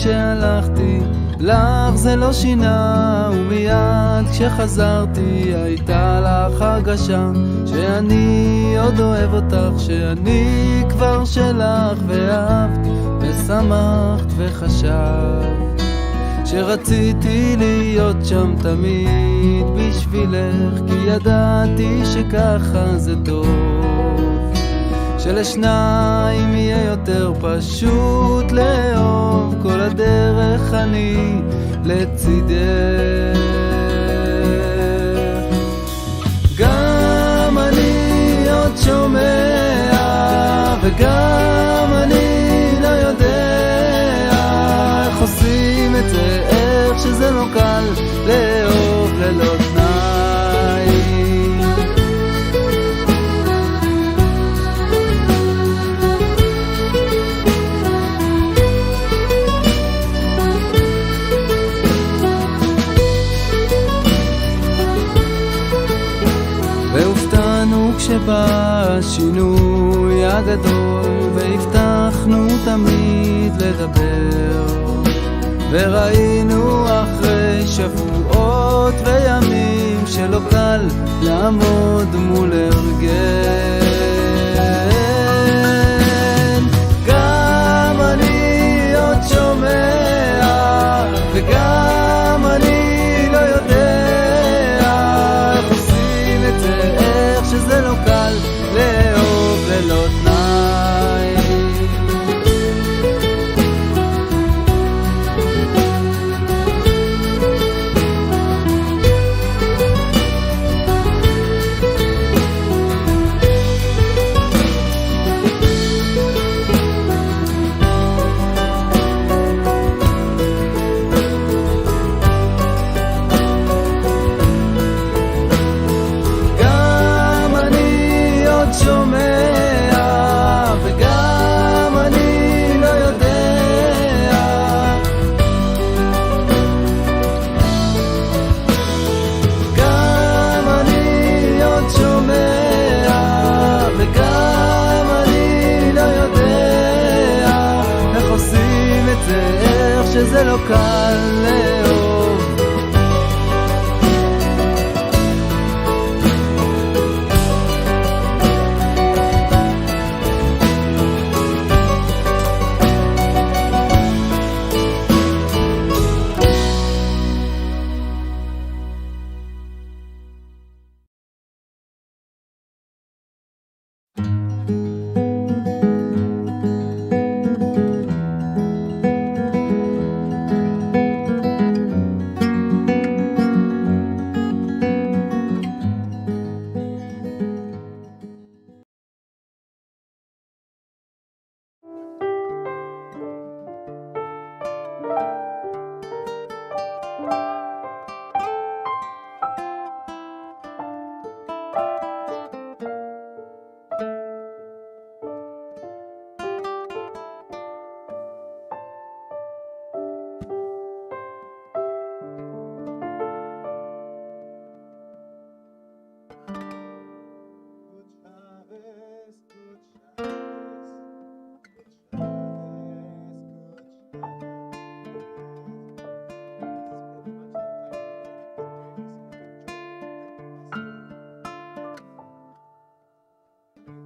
שהלכתי, לך זה לא שינה, ומיד כשחזרתי הייתה לך הרגשה שאני עוד אוהב אותך, שאני כבר שלך, ואהבת ושמחת וחשבת שרציתי להיות שם תמיד בשבילך, כי ידעתי שככה זה טוב, שלשניים יהיה יותר פשוט לאהוב, כל הדרך אני לצידך. גם אני עוד שומע וגם אני לא יודע איך עושים את זה, איך שזה לא קל לאהוב ללא תנאי. והופתענו כשבא השינוי הגדול, והבטחנו תמיד לדבר, וראינו אחרי שבועות וימים שלא קל לעמוד מול הרגל. גם אני עוד שומע וגם אני לא יודע איך עושים את זה, איך שזה לא קל לאהוב ללא תנאי. שזה לא קל לאהוב.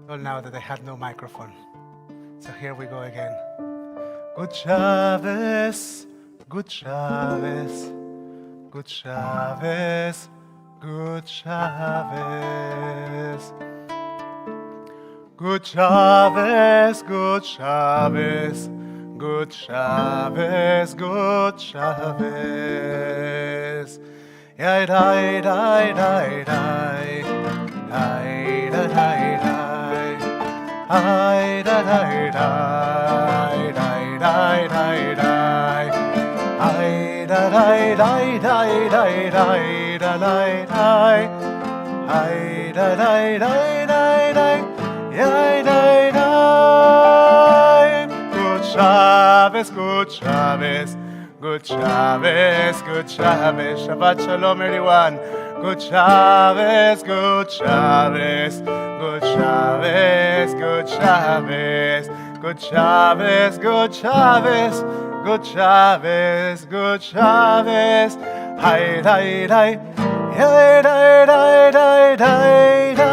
Well, now that I had no microphone. So here we go again. Good Shabbos, good Shabbos, good Shabbos, good Shabbos. Good Shabbos, good Shabbos, good Shabbos, good Shabbos. Yai dai dai dai dai, dai dai dai dai. Ay da da da da da da da ay da da da da da da da da ay da da da da da ay da da. Good Shabbos, good Shabbos, good Shabbos, good Shabbos. Shabbat Shalom, everyone. Good Shabbos, good Shabbos. Good Shabbos, good Shabbos, Good Shabbos, good Shabbos, good Shabbos, good Shabbos. Hi, hi, hi, hi, hi, hi, hi, hi, hi.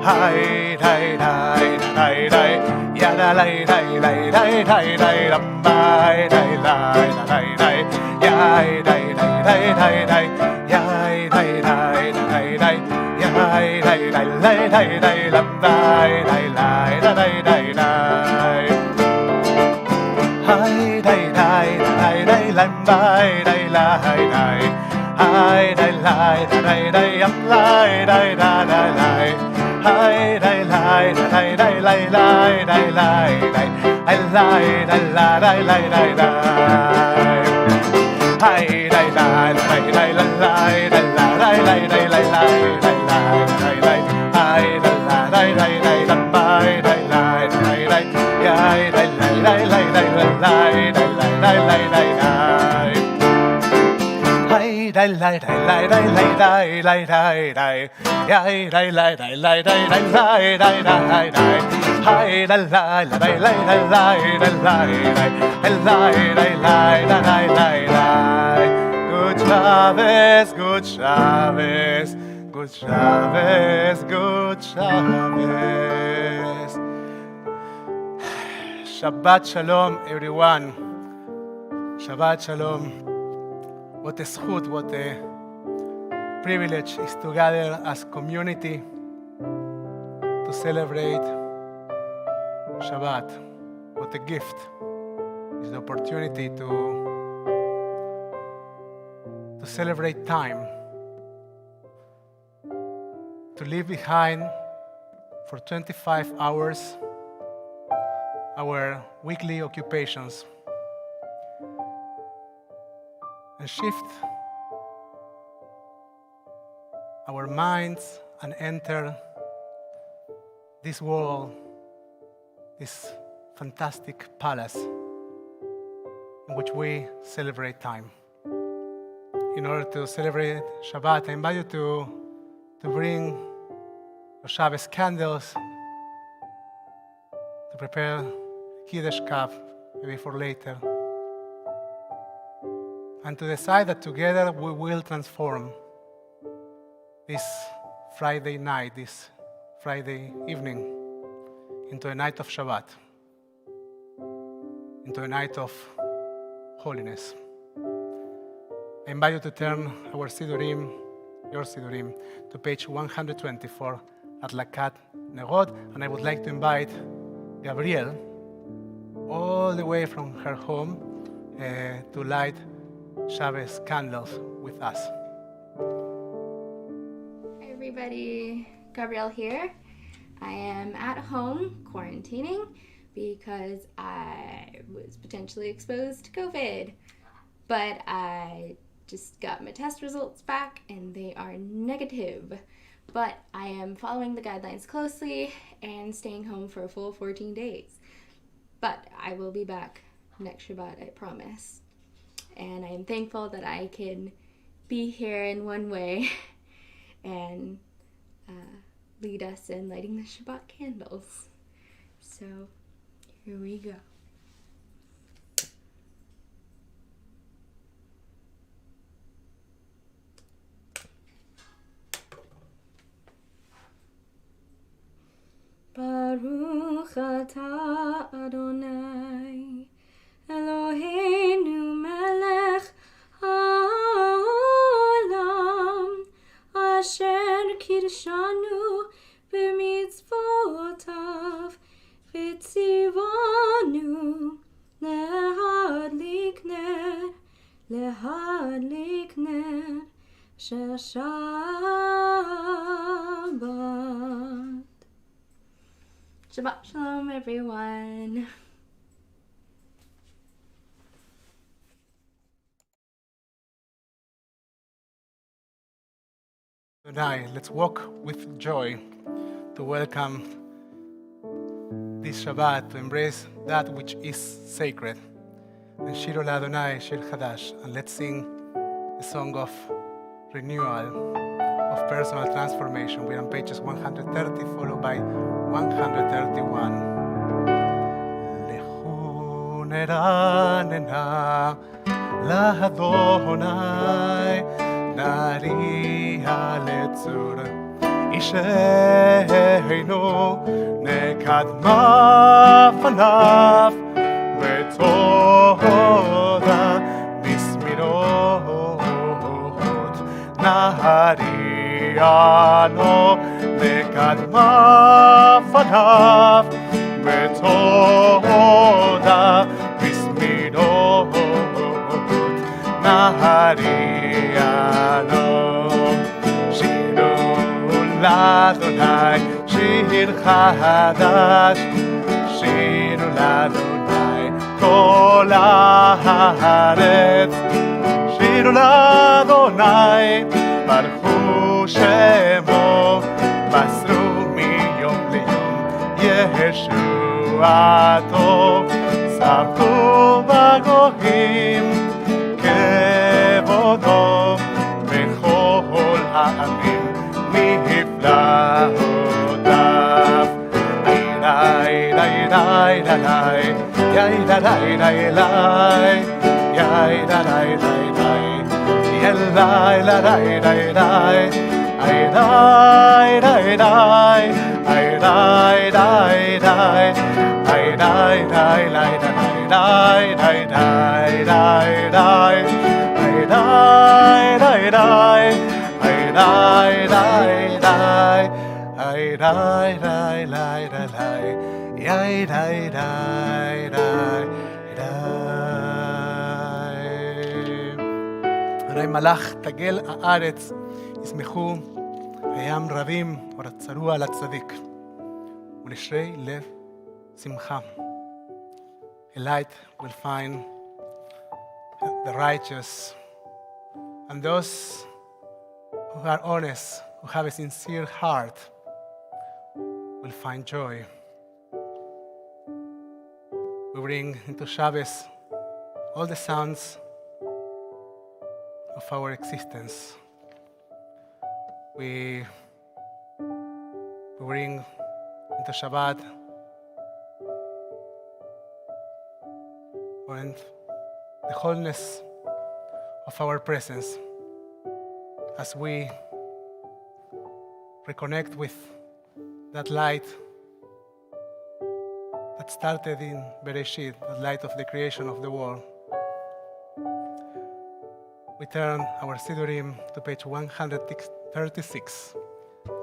Hi, hi, hi, hi, hi. Ya la la la la la la la la bye la la la la la. Ya la la la la la. Ya la la la la la. Ya la la la la la la bye la la la la la la. Hi, hi, hi, hi, hi, la bye la la la. Hi, hi, hi, hi, hi, am la la la la la. Hi, hi, hi, hi, hi, hi, hi, hi, hi, hi, hi, hi, la la la la la. Hi, hi, hi, hi, hi, la la la la la la la la la la. Hi, la la la la la la bye la la la la. Ya la la la la la la la la la la la. Hi, la la la la la la la la la la. Ya la la la la la la la la la la. Hi, la la la la la la la la la la la la. Good Shabbos, good Shabbos, good Shabbos, good Shabbos. Shabbat Shalom, everyone. Shabbat Shalom. What a zchut, what a privilege is to gather as community to celebrate Shabbat. What a gift is the opportunity to celebrate time, to leave behind for 25 hours our weekly occupations and shift our minds and enter this world, this fantastic palace in which we celebrate time. In order to celebrate Shabbat, I invite you to bring your Shabbos candles, to prepare Kiddush cup, maybe for later, and to decide that together we will transform this Friday night, this Friday evening, into a night of Shabbat, into a night of holiness. I invite you to turn our Sidurim, your Sidurim, to page 124 at Lakat Nerot, and I would like to invite Gabrielle all the way from her home to light Shabbos candles with us. Hi everybody, Gabrielle here. I am at home quarantining because I was potentially exposed to COVID, but I just got my test results back and they are negative. But I am following the guidelines closely and staying home for a full 14 days. But I will be back next Shabbat, I promise. And I am thankful that I can be here in one way and lead us in lighting the Shabbat candles. So here we go. Baruch atah Adonai Eloheinu melech haolam asher kidshanu b'mitzvotav v'tzivanu lehadlik ner shel Shabbat. Shabbat Shalom, everyone. Tonight, let's walk with joy to welcome this Shabbat, to embrace that which is sacred. And Shir Adonai, Shir Chadash, and let's sing a song of renewal, of personal transformation. We're on pages 130, followed by 131. Lechu neranena l'Adonai nariha letzur Isheinu nekadma fanav v'toda bismirot nahariano nekadma fanav v'toda bismirot nahariano L'Adonai, shir chadash, shiru l'Adonai, kol haaretz, shiru l'Adonai, baruchu shemo, basru miyom liyom, Yeshuato, sabtu bagohim, kevodo, bechol ha'amim. Niflahotav, ay lay lay lay, yay lay lay lay, yay lay lay lay, yay lay lay lay lay, ay lay lay lay, ay lay lay lay, ay lay lay lay lay lay lay lay lay, ay lay lay lay. Ay, lay, lay, lay, ay, lay, lay, lay, lay, lay, ay, lay, lay, lay, lay. הרי מלאך תגל הארץ, ישמחו, הים רבים, ורצרו על הצדיק, ולשרי לב שמחה. A light will find the righteous, and those who are honest, who have a sincere heart, will find joy. We bring into Shabbat all the sounds of our existence. We bring into Shabbat and the wholeness of our presence as we reconnect with that light that started in Bereshit, the light of the creation of the world. We turn our Sidurim to page 136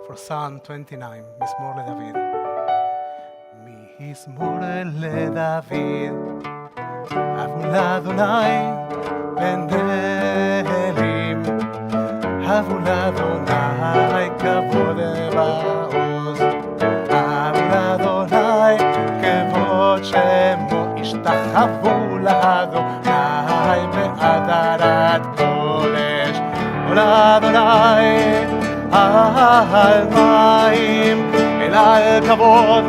for Psalm 29, Mizmor LeDavid. Mizmor LeDavid, Avu l'Adonai ben Elim, Avu l'Adonai kavod va'oz, Avu l'Adonai kavod shemo, ishtachavu l'Adonai be'adarat kodesh, l'Adonai al mayim, el al kavod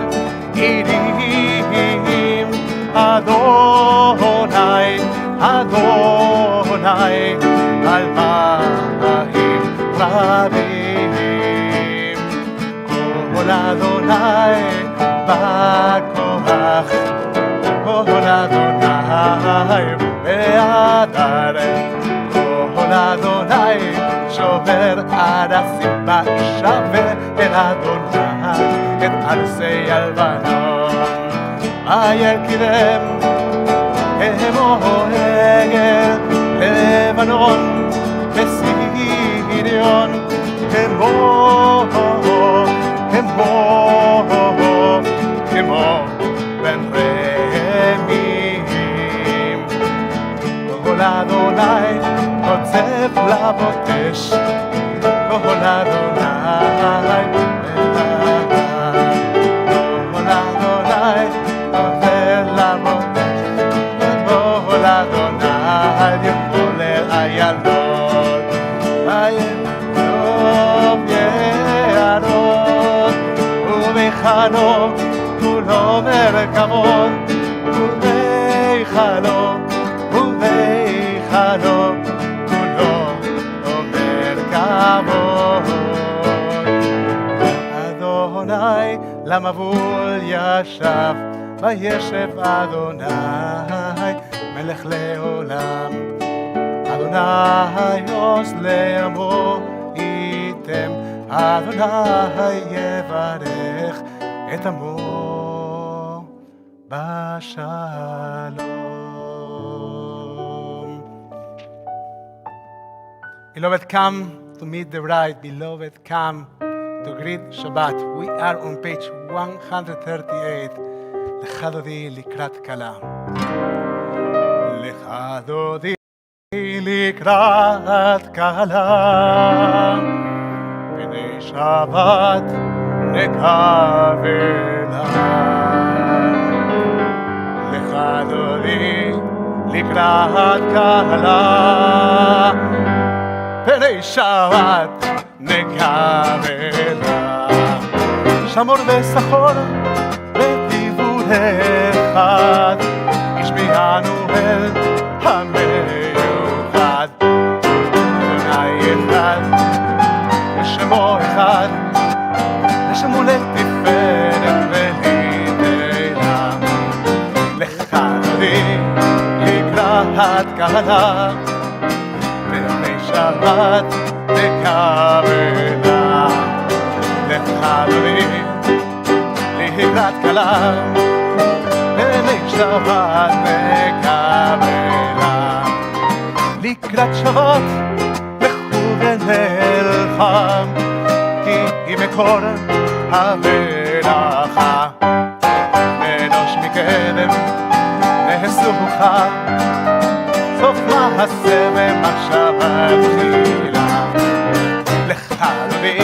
irim, Adonai, Adonai, al mayim rabim, kol Adonai ba'koach, kol Adonai be'adar, kol Adonai shover arasim ba'ishaver el Adonai et arsei albanon. Ayer kidem emo egel Lebanon Besirion emo ben remim Kol Adonai kotzef labotesh Kol Adonai Kol Adonai Adonai יכולל איילות, איילות יערות, ובחנו כולו מרכבות, ובחנו כולו מרכבות. למבול ישב, וישב אדוני, מלך לעולם. אדוני עוז לעמו איתם, אדוני יברך את עמו בשלום. Beloved, come to meet the bride. Beloved, come to greet Shabbat. We are on page 138. לך דודי לקראת כלה. לך דודי לקראת כלה. פני שבת נקווה. לך דודי לקראת כלה. פני שבת נקווה. שמור ושחור בדיבור אחד, השביענו אל המיוחד. אדוני אחד, ושמו אחד, ושמו לתפארת ולתהילה. לך דודי לקראת כלה, פני שבת נקווה. לך דודי לקראת כלה, פני שבת נקווה. לקראת שבת לכו ונלחם, כי היא מקור המלאכה. אנוש מקדם נהסוכה, סוף מעשה ומחשבה תחילה. לך דודי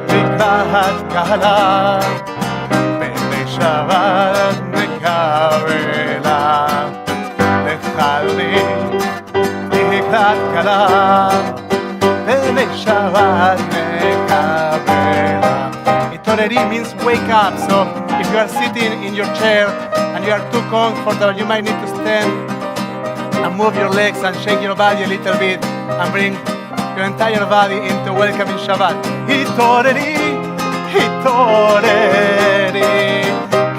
לקראת כלה, פני שבת נקווה. לך דודי לקראת כלה, פני שבת נקווה. התעוררי means wake up, so if you are sitting in your chair and you are too comfortable, you might need to stand and move your legs and shake your body a little bit and bring your entire body into welcoming Shabbat. התעוררי, התעוררי,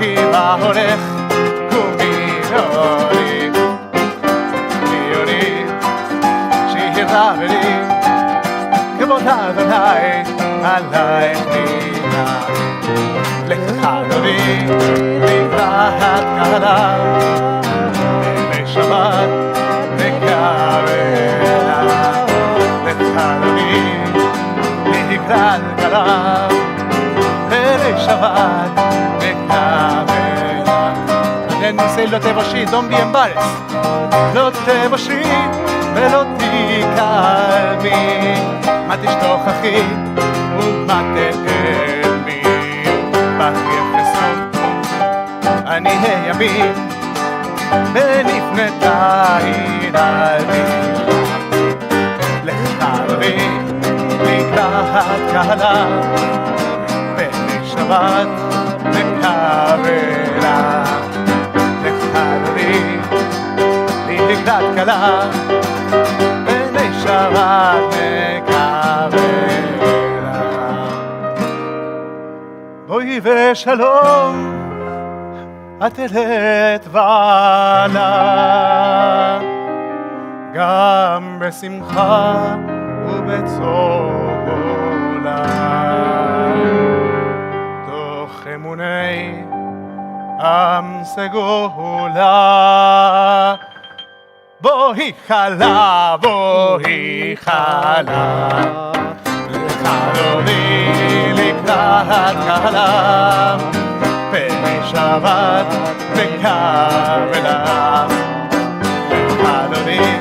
כי בהולך קומי אורי, אורי, שירה ולי, כבוד אדוני עלייך נינה. לך דודי לקראת כלה, פני שבת נקווה. לך דודי לקראת כלה, פני שבת נקווה. And then we say, לא תבושי, don't be embarrassed. לא תבושי ולא תיכלמי, מה תשתוכחי ומה תאמי. בך יחסו אני הימים, ונפנתה ילדי. לך דודי לקראת כלה, פני שבת נקווה. לך דודי לקראת כלה, פני שבת נקווה. בואי ושלום עטרת ועלה, גם בשמחה ובצהלה. תוך אמוני עם סגולה, בואי חלה, בואי חלה. לך דודי לקראת כלה, פני שבת נקווה. לך דודי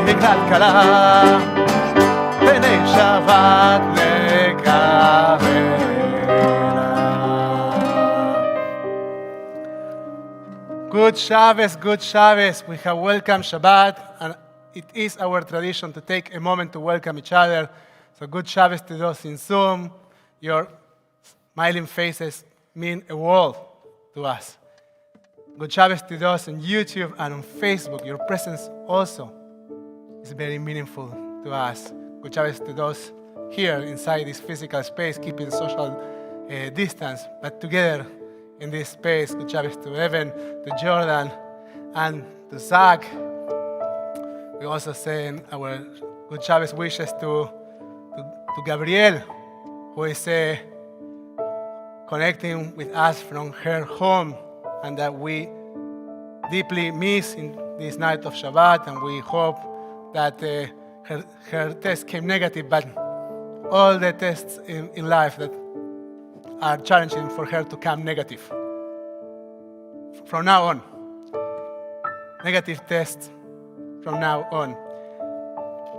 לקראת כלה, פני שבת נקווה. Good Shabbos, good Shabbos. We have welcomed Shabbat, and it is our tradition to take a moment to welcome each other. So good Shabbos to those in Zoom. Your smiling faces mean a world to us. Good Shabbos to those on YouTube and on Facebook. Your presence also is very meaningful to us. Good Shabbos to those here inside this physical space, keeping social distance, but together in this space. Good Shabbos to Evan, to Jordan, and to Zach. We also send our good Shabbos wishes to Gabrielle, who is connecting with us from her home, and that we deeply miss in this night of Shabbat, and we hope that her test came negative, but all the tests in life that are challenging for her to come negative. From now on, negative tests from now on.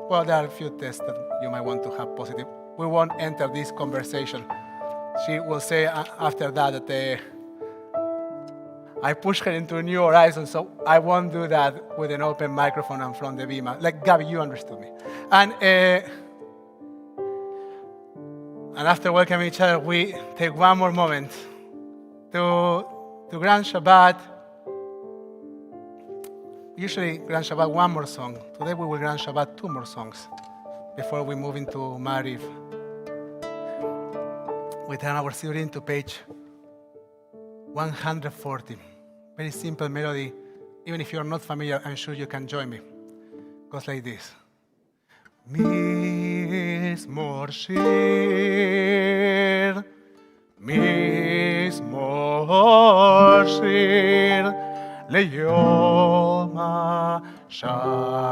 Well, there are a few tests that you might want to have positive. We won't enter this conversation. She will say after that I pushed her into a new horizon, so I won't do that with an open microphone and from the bima. Like, Gabby, you understood me. And after welcoming each other, we take one more moment to grant Shabbat. Usually grant Shabbat one more song. Today we will grant Shabbat two more songs before we move into Mariv. We turn our Sidurim to page 140. Very simple melody. Even if you're not familiar, I'm sure you can join me. It goes like this. Mizmor shir, mizmor shir, leyom Shabbat.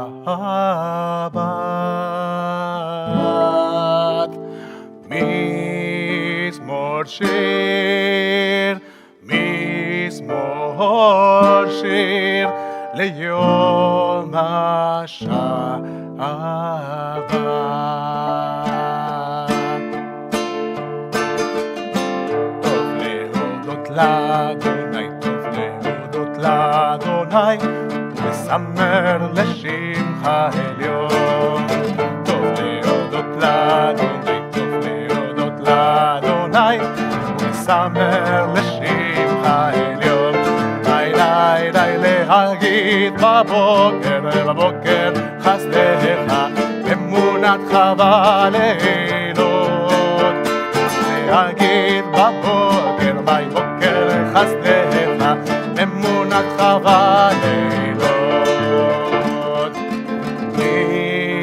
Mizmor shir, mizmor shir, leyom Shabbat. טוב להודות לאדוני, טוב להודות לאדוני, ולזמר לשמך העליון. טוב להודות לאדוני, טוב להודות לאדוני, ולזמר לשמך העליון. די די די להגיד בבוקר חסדך, אמונתך בלילות. להגיד בבוקר חסדך, אמונתך בלילות.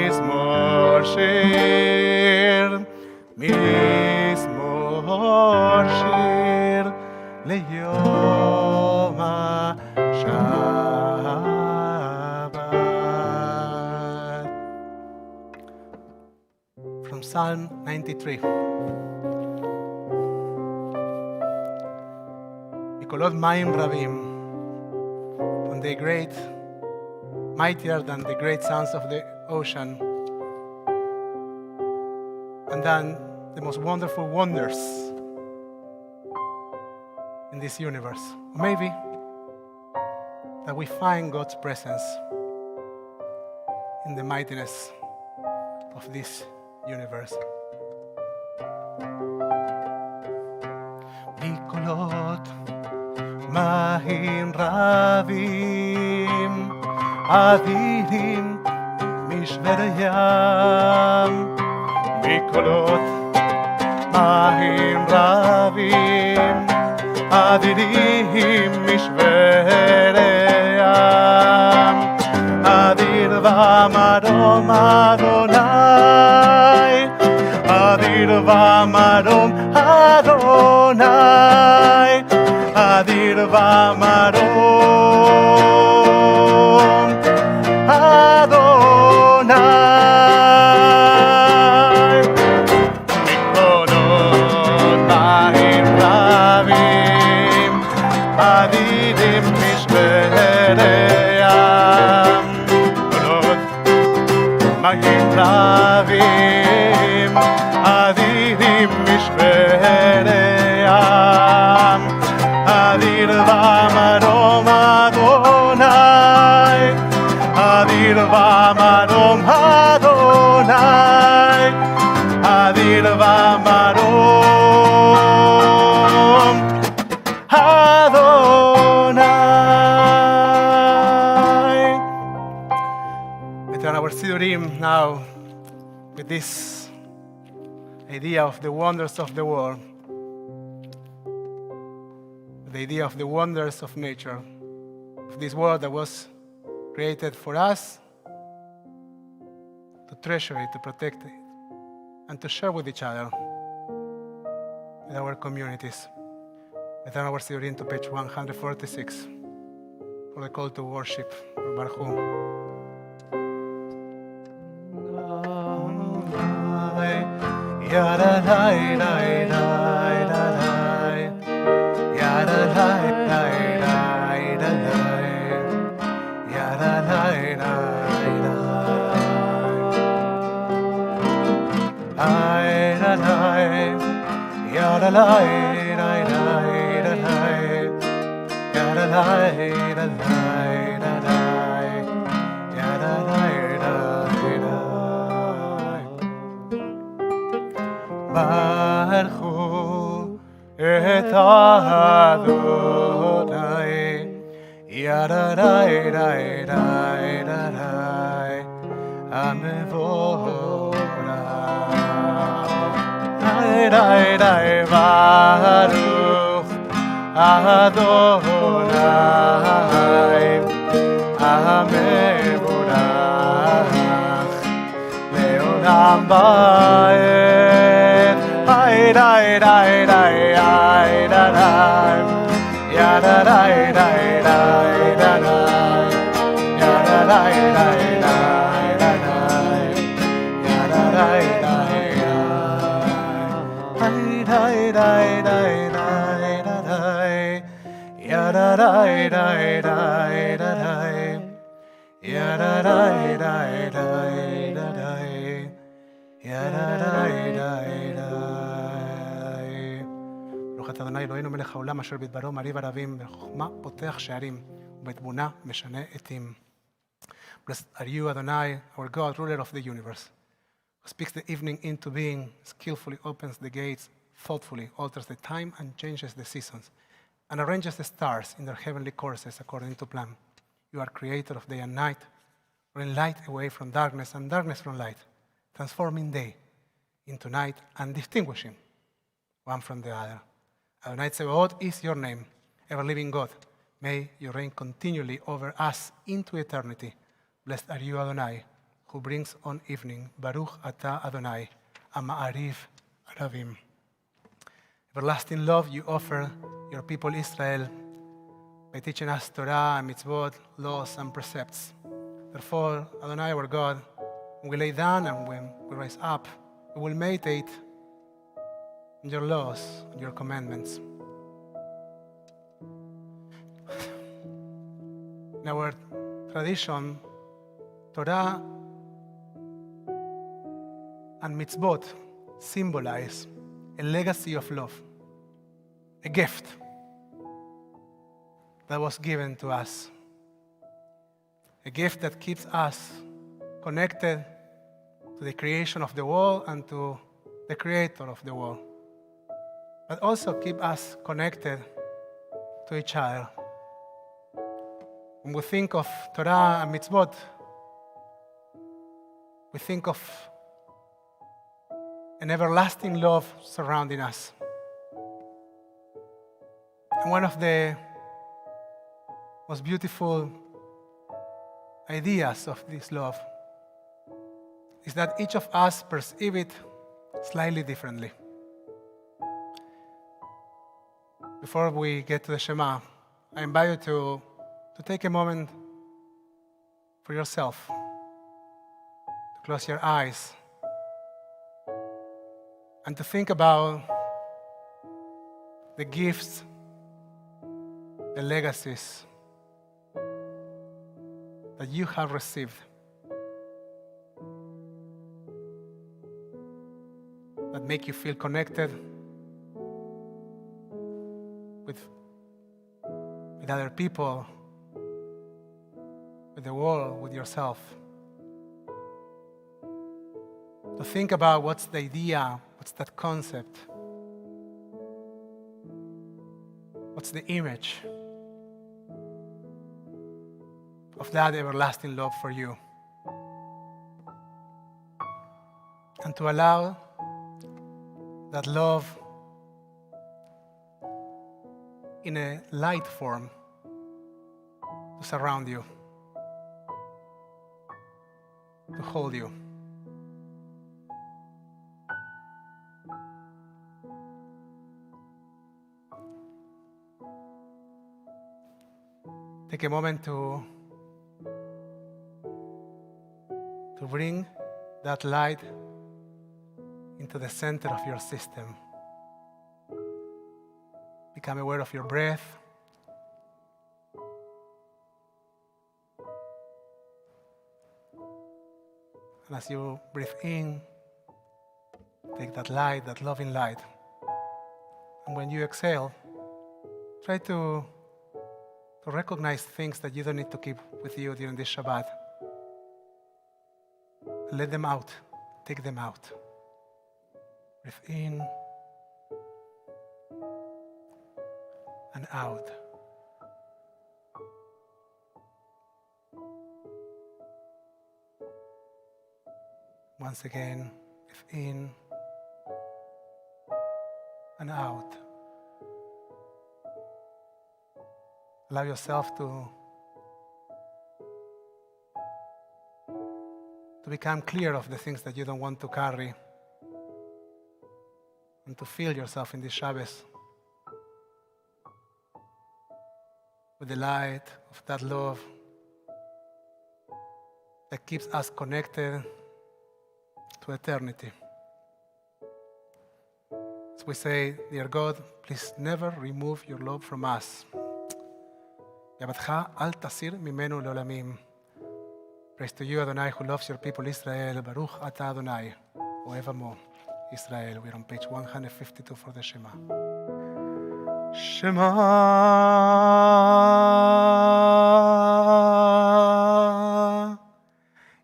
מזמור שיר, מזמור שיר, ליום השבת. From Psalm 93. קולות מים רבים, from the great, mightier than the great sounds of the ocean, and then the most wonderful wonders in this universe. Or maybe that we find God's presence in the mightiness of this universe. בקולות מים רבים, אדירים משבר ים. בקולות מים רבים, אדירים משבר ים. אדיר ומרום אדוני, אדיר ומרום אדוני, אדיר ומרום אדוני. בקולות מים רבים, אדירים משבר ים. בקולות מים רבים, אדירים משבר ים. אדיר ומרום אדוני, אדיר ומרום אדוני, אדיר ומרום אדוני. We turn our Sidurim now with this idea of the wonders of the world. the idea of the wonders of nature, of this world that was created for us, to treasure it, to protect it, and to share with each other, with our communities. Return our Sidurim to page 146 for the call to worship for Baruch Hu. Baruch et Adonai, Yadadai, Dai, Dai, Dai, Amevorah, Dai, Dai, Dai, Baruch Adonai, Amevorah, Leolam Baed, Dai, Dai, Dai, Dai, Dai, Dai, Yadadai, Dai, Dai, Dai, Yadadai, Dai, Dai, Dai, Yadadai, Dai, Dai, Dai, Dai, Dai, Yadadai, Dai, Dai, Dai, Yadadai, Dai, Dai, Dai, Yadadai, Dai, Dai. ברוך אתה אדוני אלוהינו מלך העולם אשר בדברו מרהיב ערבים בחוכמה פותח שערים ובתבונה משנה עתים. Blessed are you, Adonai, our God, ruler of the universe, who speaks the evening into being, skillfully opens the gates, thoughtfully alters the time and changes the seasons, and arranges the stars in their heavenly courses according to plan. You are creator of day and night, bring light away from darkness and darkness from light, transforming day into night and distinguishing one from the other. Adonai Tzebaot is your name, ever-living God. May you reign continually over us into eternity. Blessed are you, Adonai, who brings on evening. Baruch atah Adonai, Ma'ariv Aravim. Everlasting love you offer your people Israel by teaching us Torah and mitzvot, laws and precepts. Therefore, Adonai, our God, when we lay down and when we rise up, we will meditate on your laws, on your commandments. In our tradition, Torah and mitzvot symbolize a legacy of love, a gift that was given to us, a gift that keeps us connected to the creation of the world and to the creator of the world, but also keep us connected to each other. When we think of Torah and mitzvot, we think of an everlasting love surrounding us. And one of the most beautiful ideas of this love is that each of us perceive it slightly differently. Before we get to the Shema, I invite you to take a moment for yourself, to close your eyes, and to think about the gifts, the legacies that you have received, that make you feel connected with other people, with the world, with yourself. To think about what's the idea, what's that concept, what's the image of that everlasting love for you. And to allow that love in a light form to surround you, to hold you. Take a moment to bring that light into the center of your system. Become aware of your breath. And as you breathe in, take that light, that loving light. And when you exhale, try to recognize things that you don't need to keep with you during this Shabbat. Let them out. Take them out. Breathe in and out. Once again, breathe in and out. Allow yourself to become clear of the things that you don't want to carry, and to feel yourself in this Shabbos with the light of that love that keeps us connected to eternity. As we say, dear God, please never remove your love from us. יבדך אל תסיר ממנו לעולמים. Praise to you, Adonai, who loves your people Israel. Baruch Ata Adonai, אוהב עמו Israel. We're on page 152 for the Shema. Shema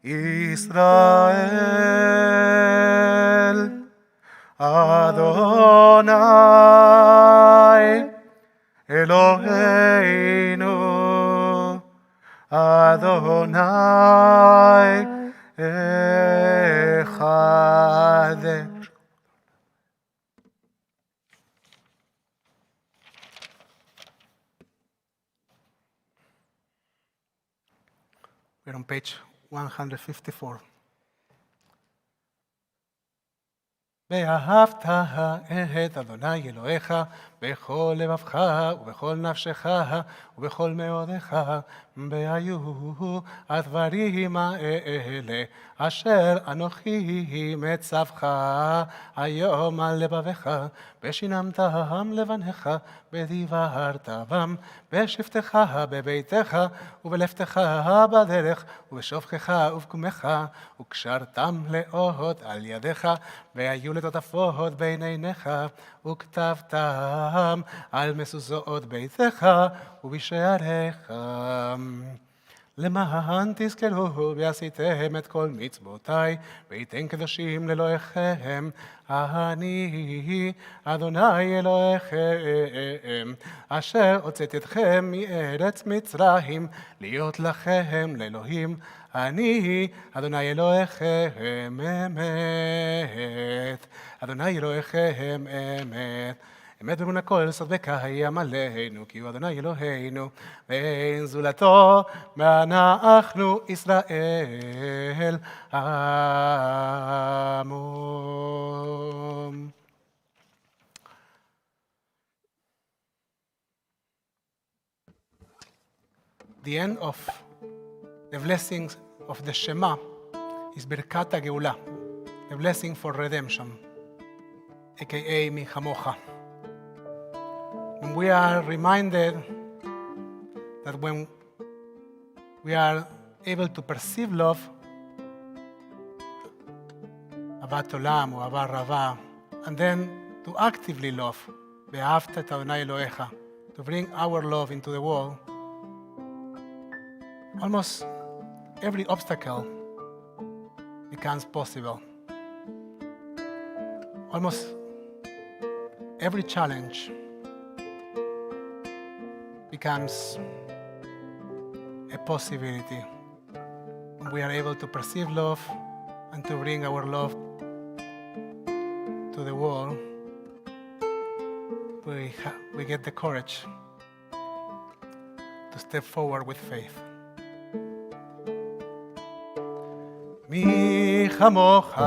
Israel, Adonai Eloheinu, Adonai Echad. We're on page 154. ואהבת את אדוני אלוהיך בכל לבבך ובכל נפשך ובכל מאודך, והיו הדברים האלה אשר אנוכי מצווך היום על לבביך, ושיננתם לבניך ודיברת בם בשבתך בביתך ובלבתך בדרך ובשופכך ובקומך, וקשרתם לאות על ידיך, והיו לטוטפות בין עיניך, וכתבתם על מזוזות ביתך ובשעריך. למען תזכרו ועשיתם את כל מצוותיי, והייתם קדושים לאלוהיכם, אני אדוני אלוהיכם, אשר הוצאתי אתכם מארץ מצרים, להיות לכם לאלוהים, אני אדוני אלוהיכם אמת. אדוני אלוהיכם אמת. אמת באמונה כל סדבקה ים עלינו, כי הוא אדוני אלוהינו, ואין זולתו, ואנחנו ישראל עמו. The end of the blessings of the Shema is Birkat HaGeula, the blessing for redemption, aka Mi Chamocha. And we are reminded that when we are able to perceive love, Avat Olam or Avat Rava, and then to actively love, Be'ahavta et Adonai Elohecha, to bring our love into the world, almost every obstacle becomes possible. Almost every challenge becomes a possibility. We are able to perceive love and to bring our love to the world. We get the courage to step forward with faith. מי כמוך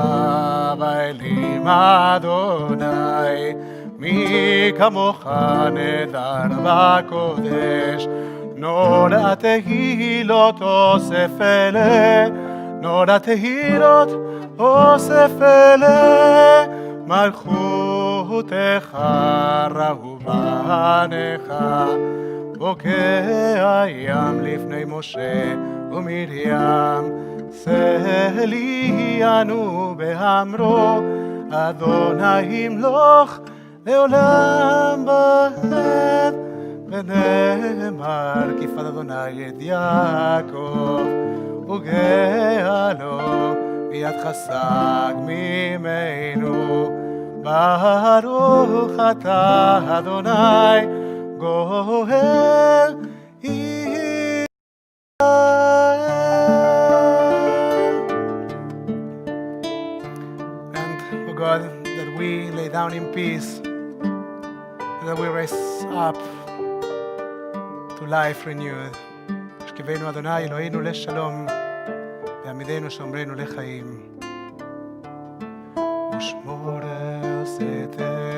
באלים אדוני, מי כמוך נדר בקודש, נורא תהילות אוסף אלה, נורא תהילות אוסף אלה, מלכותך ראו בניך, בוקע ים לפני משה ומרים, סלינו באמרו, אדוני ימלוך לעולם ועד, ונאמר כי פד אדוני את יעקב, וגאה לו ביד חסד ממנו, ברוך אתה אדוני גואל ישראל. God, that we lay down in peace, and that we rise up to life renewed. השכיבנו אדוני אלוהינו לשלום, ועמידנו שומרנו לחיים. ושמור עשתנו,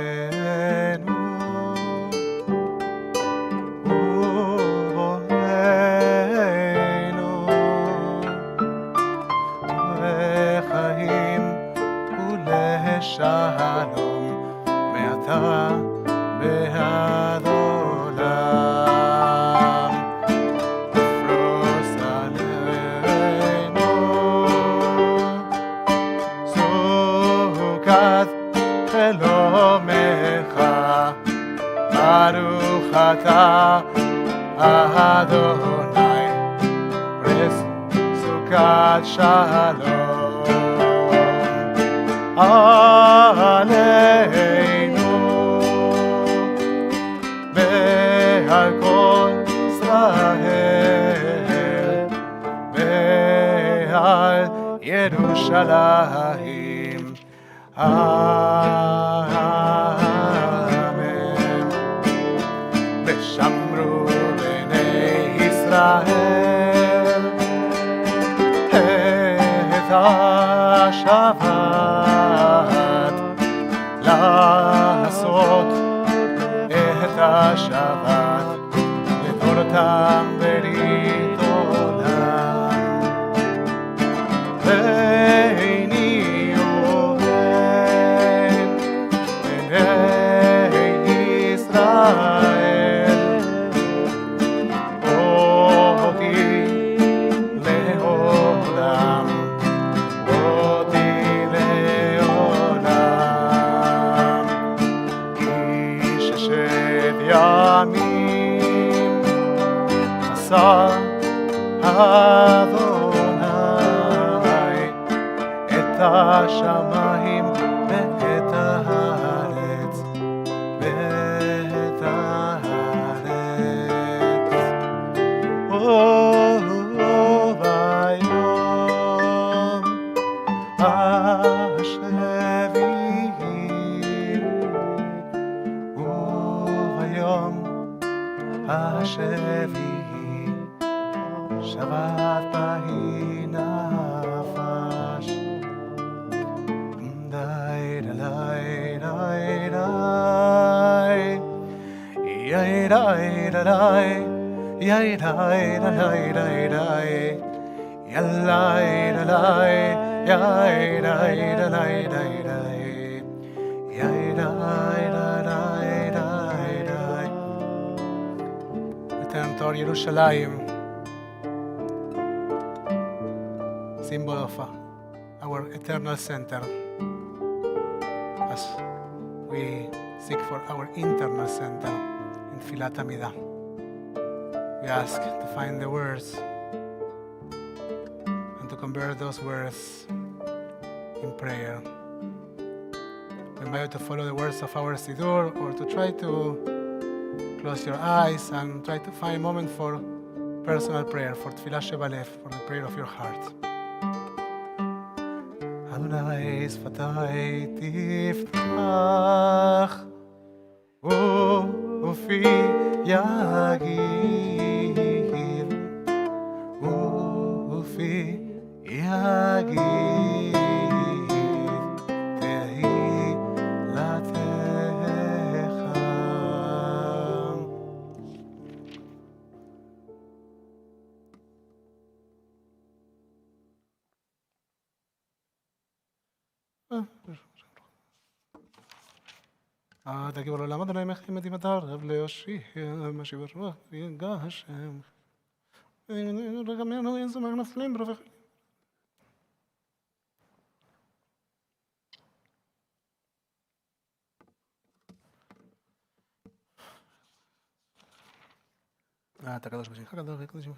ובואנו, ובחיים שלום מעתה ועד עולם. פרוס עלינו סוכת חלומך, ברוך אתה אדוני, פרס סוכת שלום עלינו ועל כל ישראל ועל ירושלים, אמן. ושמרו בני ישראל את השבת, לעשות את השבת לדורתם ברית עולם. ביני ובין בני ישראל, אותי לעולם, אותי לעולם. איש ששת ימים עשה אדוני את השמיים ואת הארץ, ואת הארץ. וביום השביעי, וביום השביעי, שבת בהי נפש. די די די די יאי די די יאי די די די די יאללה די יאי די די די די יאי די די די די. Return to our Jerusalem, symbol of our eternal center, as we seek for our internal center in Filat Amidah. We ask to find the words and to convert those words in prayer. We invite you to follow the words of our Siddur, or to try to close your eyes and try to find a moment for personal prayer, for Tfilah Shebalev, for the prayer of your heart. Adonai שפתי תפתח ופי יגיד יגיד תהילתך. תגיבו לעולם אדוני מחיים את ימתר, רב להושיע, משיב הרוח, ויגע השם. רגמנו יזומר נפלים ברוב החיים. אתה קדוש בשמך, קדוש בשמך.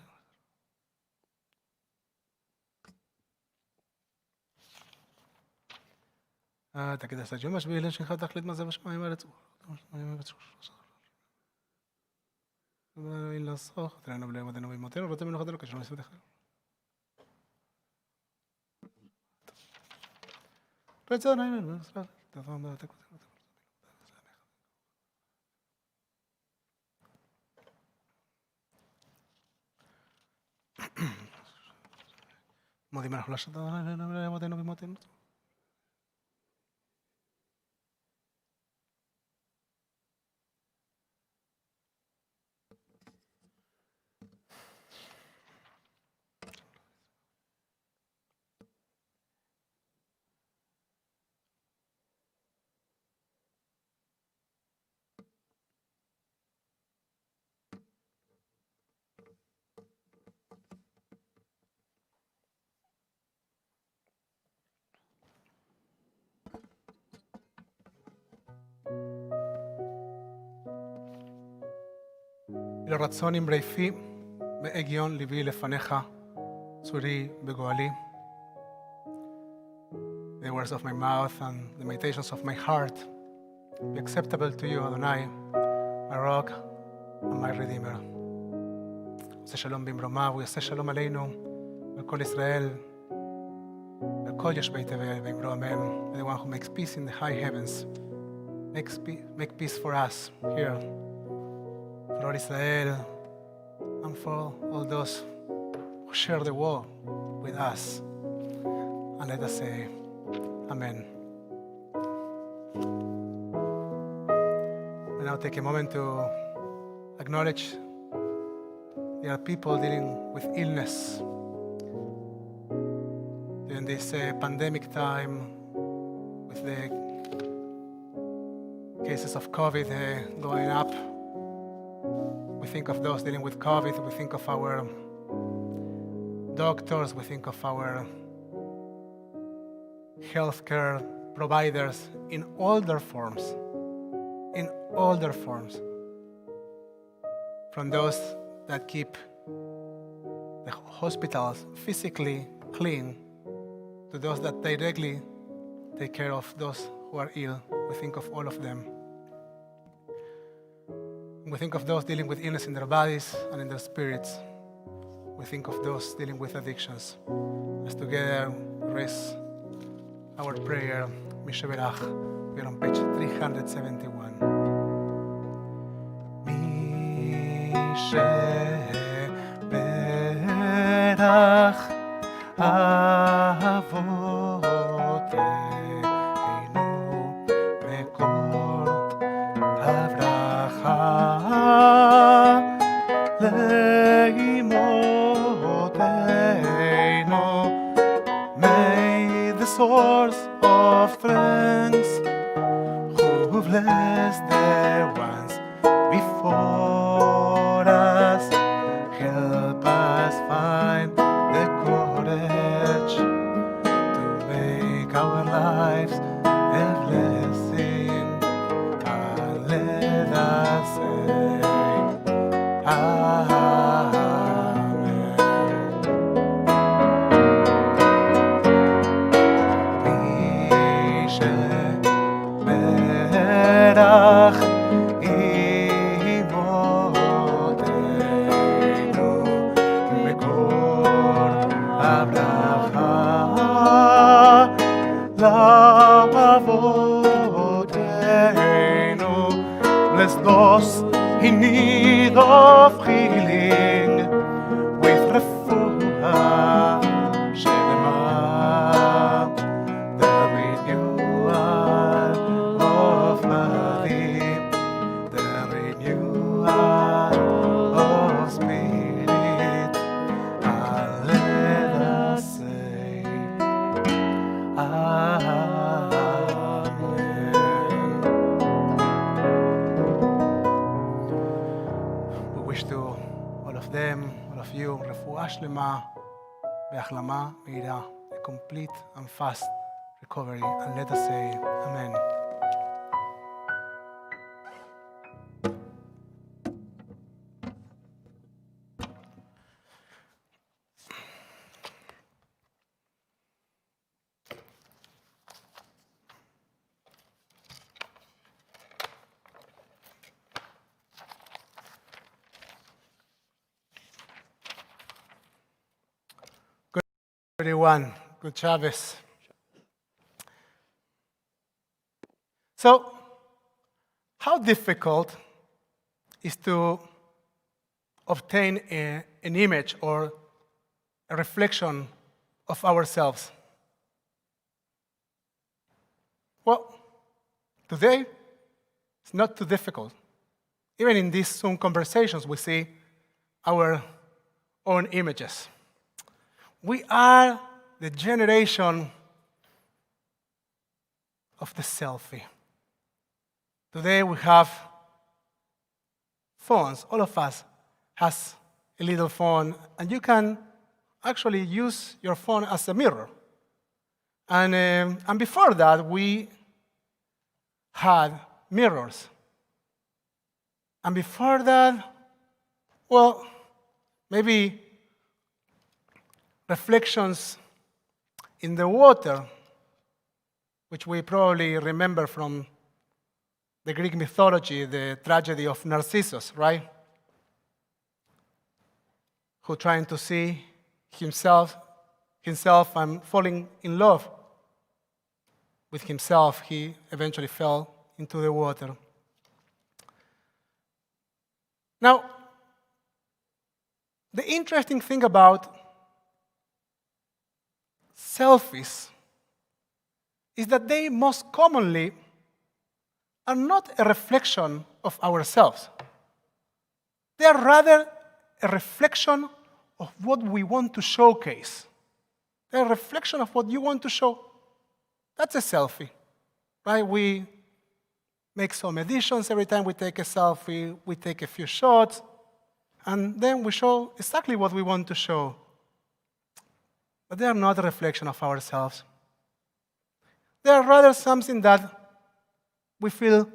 תגיד עשת יום השביעי לשמך תחליט מה זה בשמיים הארץ. אין לסוך, תראינו בלי עמדנו במותינו, ורוצה מנוחתנו כשלום לספתך. רצון עינינו, מודים אנחנו לשת עמדנו במותינו. לרצון עם רייפי, בהגיון ליבי לפניך, צורי בגואלי. The words of my mouth and the meditations of my heart be acceptable to you, Adonai, my rock and my redeemer. עושה שלום במרומיו, הוא יעשה שלום עלינו, על כל ישראל, על כל יושבי תבל ואמרו אמן. The one who makes peace in the high heavens, make peace for us here. For all Israel and for all those who share the war with us. And let us say, Amen. We now take a moment to acknowledge there are people dealing with illness during this pandemic time, with the cases of COVID going up. We think of those dealing with COVID, we think of our doctors, we think of our healthcare providers in all their forms, from those that keep the hospitals physically clean to those that directly take care of those who are ill. We think of all of them. We think of those dealing with illness in their bodies and in their spirits. We think of those dealing with addictions. As together raise our prayer, Mishaberach. We're on page 371. Mishaberach Avotenu Mekor Avraham Leimotenu. May the source of strength who blessed their ones before us help us find the courage to make our lives a blessing. And let us say, Amen. Mishaberach imotenu mekor Avraham lavotenu. Bless those in need of healing with refuah shelema. שלמה בהחלמה מהירה, a complete and fast recovery. And let us say Amen. Everyone, good Shabbos. So, how difficult is to obtain an image or a reflection of ourselves? Well, today, it's not too difficult. Even in these Zoom conversations, we see our own images. We are the generation of the selfie. Today we have phones. All of us has a little phone, and you can actually use your phone as a mirror. And before that, we had mirrors. And before that, well, maybe reflections in the water, which we probably remember from the Greek mythology, the tragedy of Narcissus, right? Who trying to see himself and falling in love with himself, he eventually fell into the water. Now, the interesting thing about selfies is that they most commonly are not a reflection of ourselves. They are rather a reflection of what we want to showcase. They're a reflection of what you want to show. That's a selfie, right? We make some editions every time we take a selfie. We take a few shots, and then we show exactly what we want to show. But they are not a reflection of ourselves. They are rather something that we feel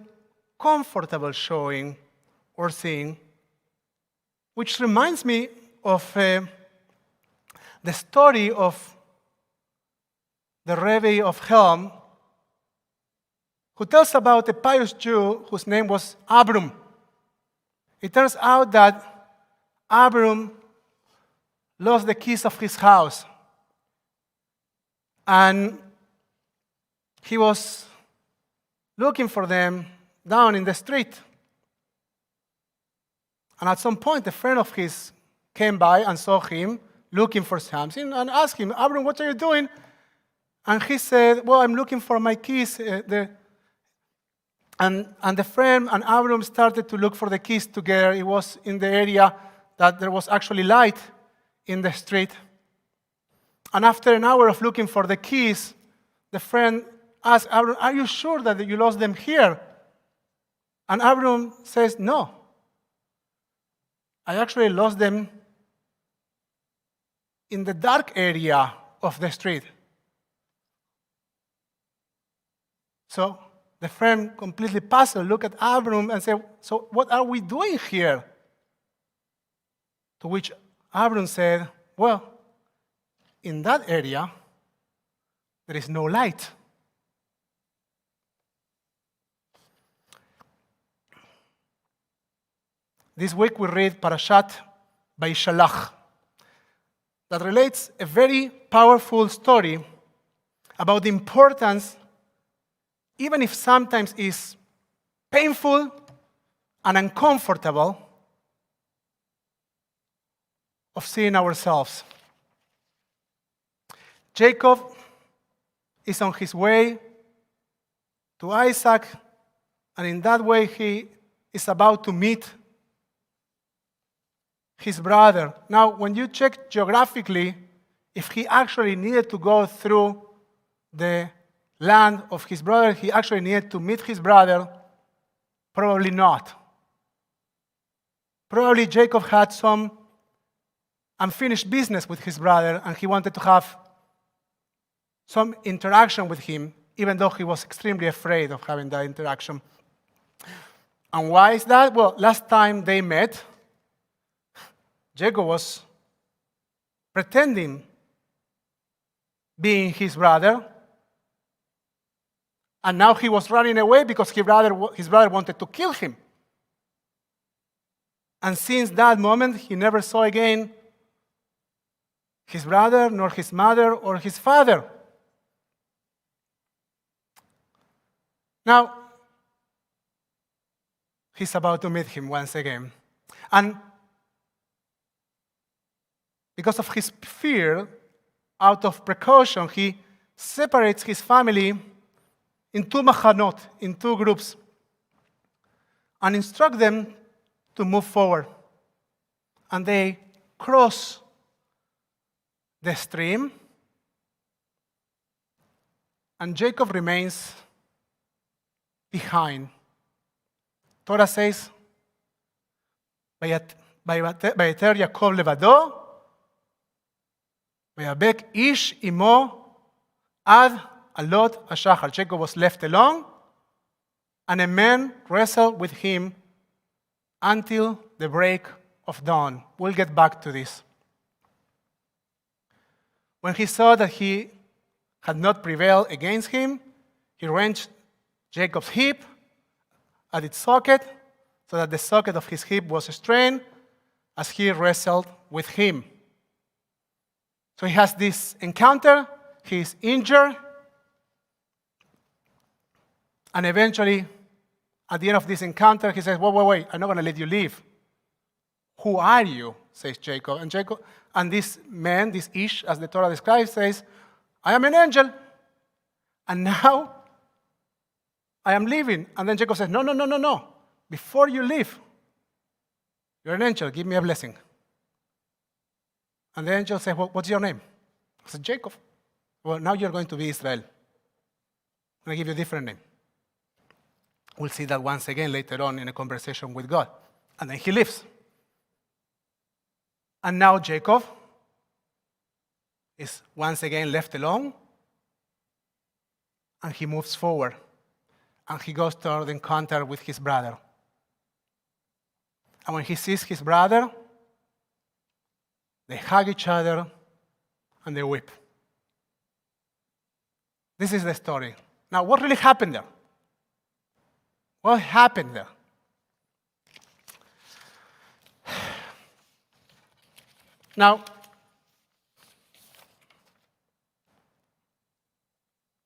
comfortable showing or seeing, which reminds me of the story of the Rebbe of Helm, who tells about a pious Jew whose name was Abram. It turns out that Abram lost the keys of his house. And he was looking for them down in the street. And at some point, a friend of his came by and saw him looking for something and asked him, Abram, what are you doing? And he said, well, I'm looking for my keys. And the friend and Abram started to look for the keys together. It was in the area that there was actually light in the street. And after an hour of looking for the keys, the friend asked Abram, are you sure that you lost them here? And Abram says, no. I actually lost them in the dark area of the street. So the friend, completely puzzled, looked at Abram and said, so what are we doing here? To which Abram said, well, in that area, there is no light. This week we read Parashat Vayishalach that relates a very powerful story about the importance, even if sometimes is painful and uncomfortable, of seeing ourselves. Jacob is on his way to Isaac, and in that way he is about to meet his brother. Now, when you check geographically, if he actually needed to go through the land of his brother, he actually needed to meet his brother, probably not. Probably Jacob had some unfinished business with his brother, and he wanted to have some interaction with him, even though he was extremely afraid of having that interaction. And why is that? Well, last time they met, Jacob was pretending being his brother, and now he was running away because his brother wanted to kill him. And since that moment, he never saw again his brother, nor his mother, or his father. Now, he's about to meet him once again. And because of his fear, out of precaution, he separates his family in two machanot, in two groups, and instructs them to move forward. And they cross the stream, and Jacob remains behind. Torah says, ויתר יעקב לבדו, ויאבק איש עמו עד עלות השחר. Jacob was left alone, and a man wrestled with him until the break of dawn. We'll get back to this. When he saw that he had not prevailed against him, he wrenched Jacob's hip at its socket, so that the socket of his hip was strained as he wrestled with him. So he has this encounter, he is injured, and eventually, at the end of this encounter, he says, wait, I'm not going to let you leave. Who are you? Says Jacob. And this man, this Ish, as the Torah describes, says, I am an angel. And now I am leaving. And then Jacob says, no. Before you leave, you're an angel. Give me a blessing. And the angel says, what's your name? I said, Jacob. Well, now you're going to be Israel. I'm going to give you a different name. We'll see that once again later on in a conversation with God. And then he leaves. And now Jacob is once again left alone, and he moves forward, and he goes toward the encounter with his brother. And when he sees his brother, they hug each other and they weep. This is the story. Now, what really happened there? What happened there? Now,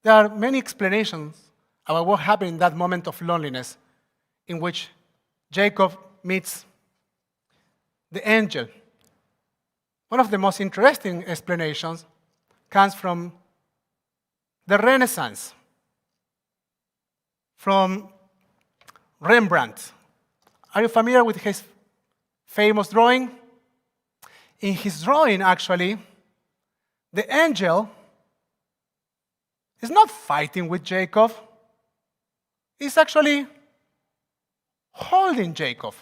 there are many explanations about what happened in that moment of loneliness in which Jacob meets the angel. One of the most interesting explanations comes from the Renaissance, from Rembrandt. Are you familiar with his famous drawing? In his drawing, actually, the angel is not fighting with Jacob. He's actually holding Jacob.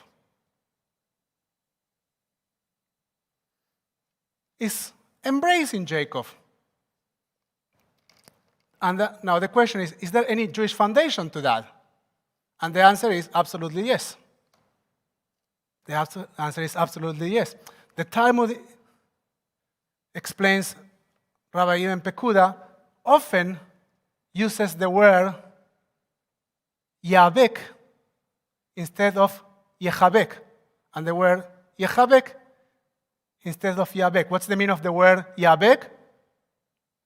He's embracing Jacob. And now the question is there any Jewish foundation to that? And the answer is absolutely yes. The answer is absolutely yes. The Talmud explains, Rabbi Ibn Pekuda often uses the word Yabek instead of Yechabek, and the word Yechabek instead of Yabek. What's the meaning of the word Yabek?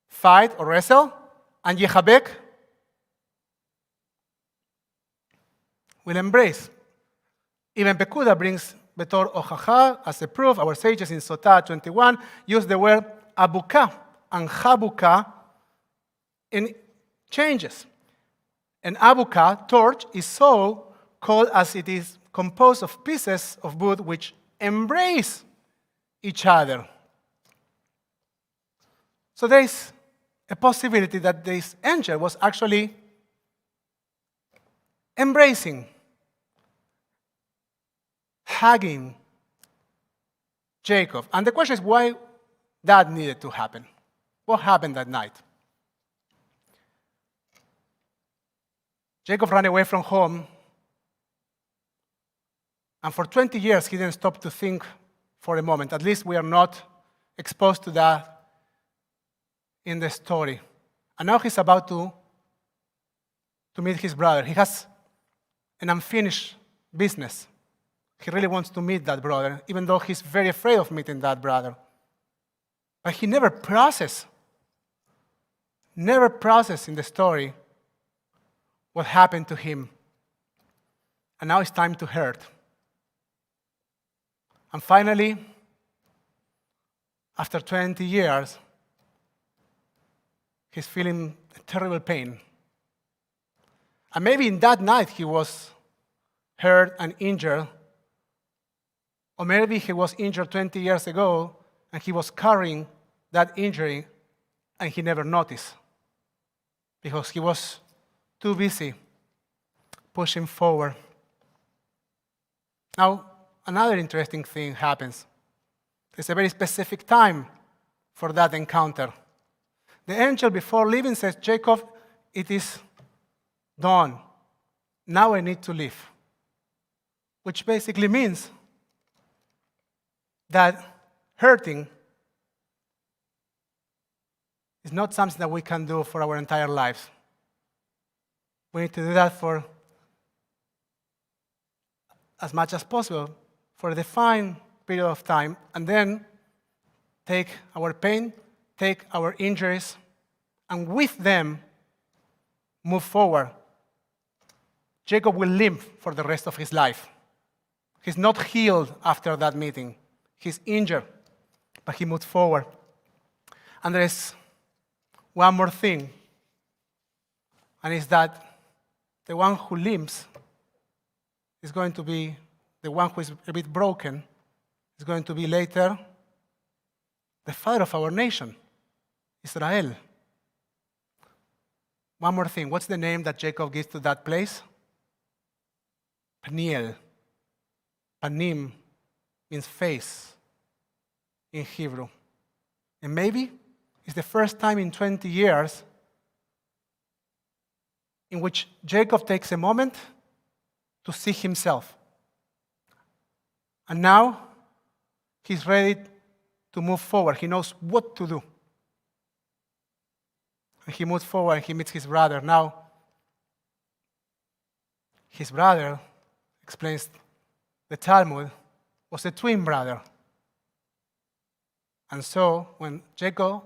Fight or wrestle. And Yechabek will embrace. Ibn Pekuda brings Betor Ochacha as a proof. Our sages in Sotah 21 use the word Abuka and Chabuka in changes. An Abuka, torch, is so called as it is composed of pieces of wood which embrace each other. So there is a possibility that this angel was actually embracing, hugging Jacob. And the question is why that needed to happen. What happened that night? Jacob ran away from home, and for 20 years he didn't stop to think for a moment. At least we are not exposed to that in the story. And now he's about to meet his brother. He has an unfinished business. He really wants to meet that brother, even though he's very afraid of meeting that brother. But he never processed in the story what happened to him. And now it's time to hurt. And finally, after 20 years, he's feeling a terrible pain. And maybe in that night he was hurt and injured, or maybe he was injured 20 years ago and he was carrying that injury and he never noticed because he was too busy pushing forward. Now, another interesting thing happens. There's a very specific time for that encounter. The angel before leaving says, Jacob, it is done. Now I need to leave. Which basically means that hurting is not something that we can do for our entire lives. We need to do that for as much as possible, for a defined period of time, and then take our pain, take our injuries, and with them move forward. Jacob will limp for the rest of his life. He's not healed after that meeting. He's injured, but he moved forward. And there is one more thing, and it's that the one who limps is going to be, the one who is a bit broken, is going to be later the father of our nation, Israel. One more thing, what's the name that Jacob gives to that place? Peniel. Panim means face in Hebrew. And maybe it's the first time in 20 years in which Jacob takes a moment to see himself. And now he's ready to move forward. He knows what to do. And he moves forward and he meets his brother. Now, his brother, explains the Talmud, was a twin brother. And so when Jacob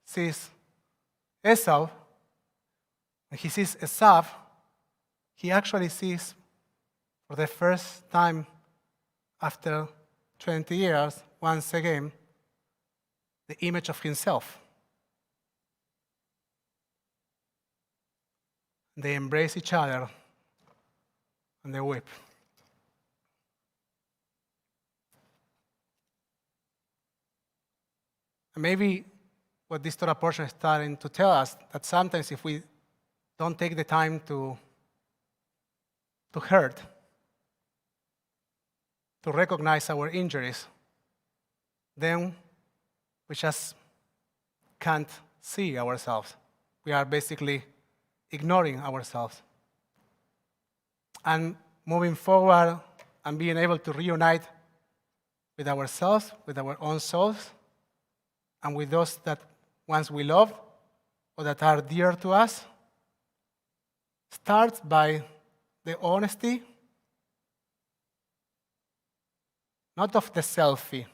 sees Esau, when he sees Esau, he actually sees for the first time after 20 years, once again, the image of himself. They embrace each other and they weep. And maybe what this Torah portion is starting to tell us, that sometimes if we don't take the time to hurt, to recognize our injuries, then we just can't see ourselves. We are basically ignoring ourselves. And moving forward and being able to reunite with ourselves, with our own souls, and with those that once we loved or that are dear to us, starts by the honesty, not of the selfie,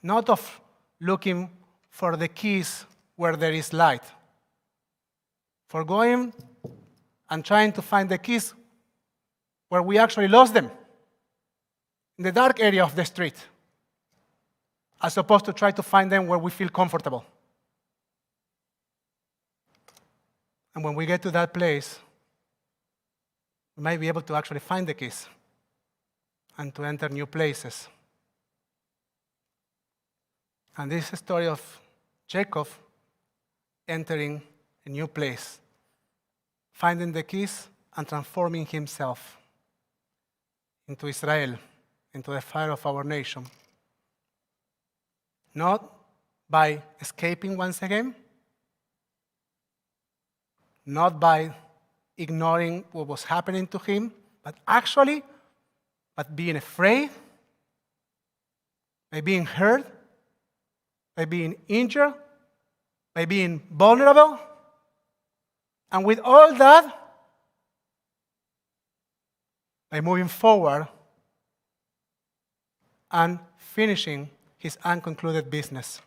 not of looking for the keys where there is light, for going and trying to find the keys where we actually lost them, in the dark area of the street, as opposed to try to find them where we feel comfortable. And when we get to that place, we might be able to actually find the keys and to enter new places. And this is a story of Jacob entering a new place, finding the keys and transforming himself into Israel, into the fire of our nation. Not by escaping once again, not by ignoring what was happening to him, but actually, by being afraid, by being hurt, by being injured, by being vulnerable. And with all that, by moving forward and finishing his unconcluded business.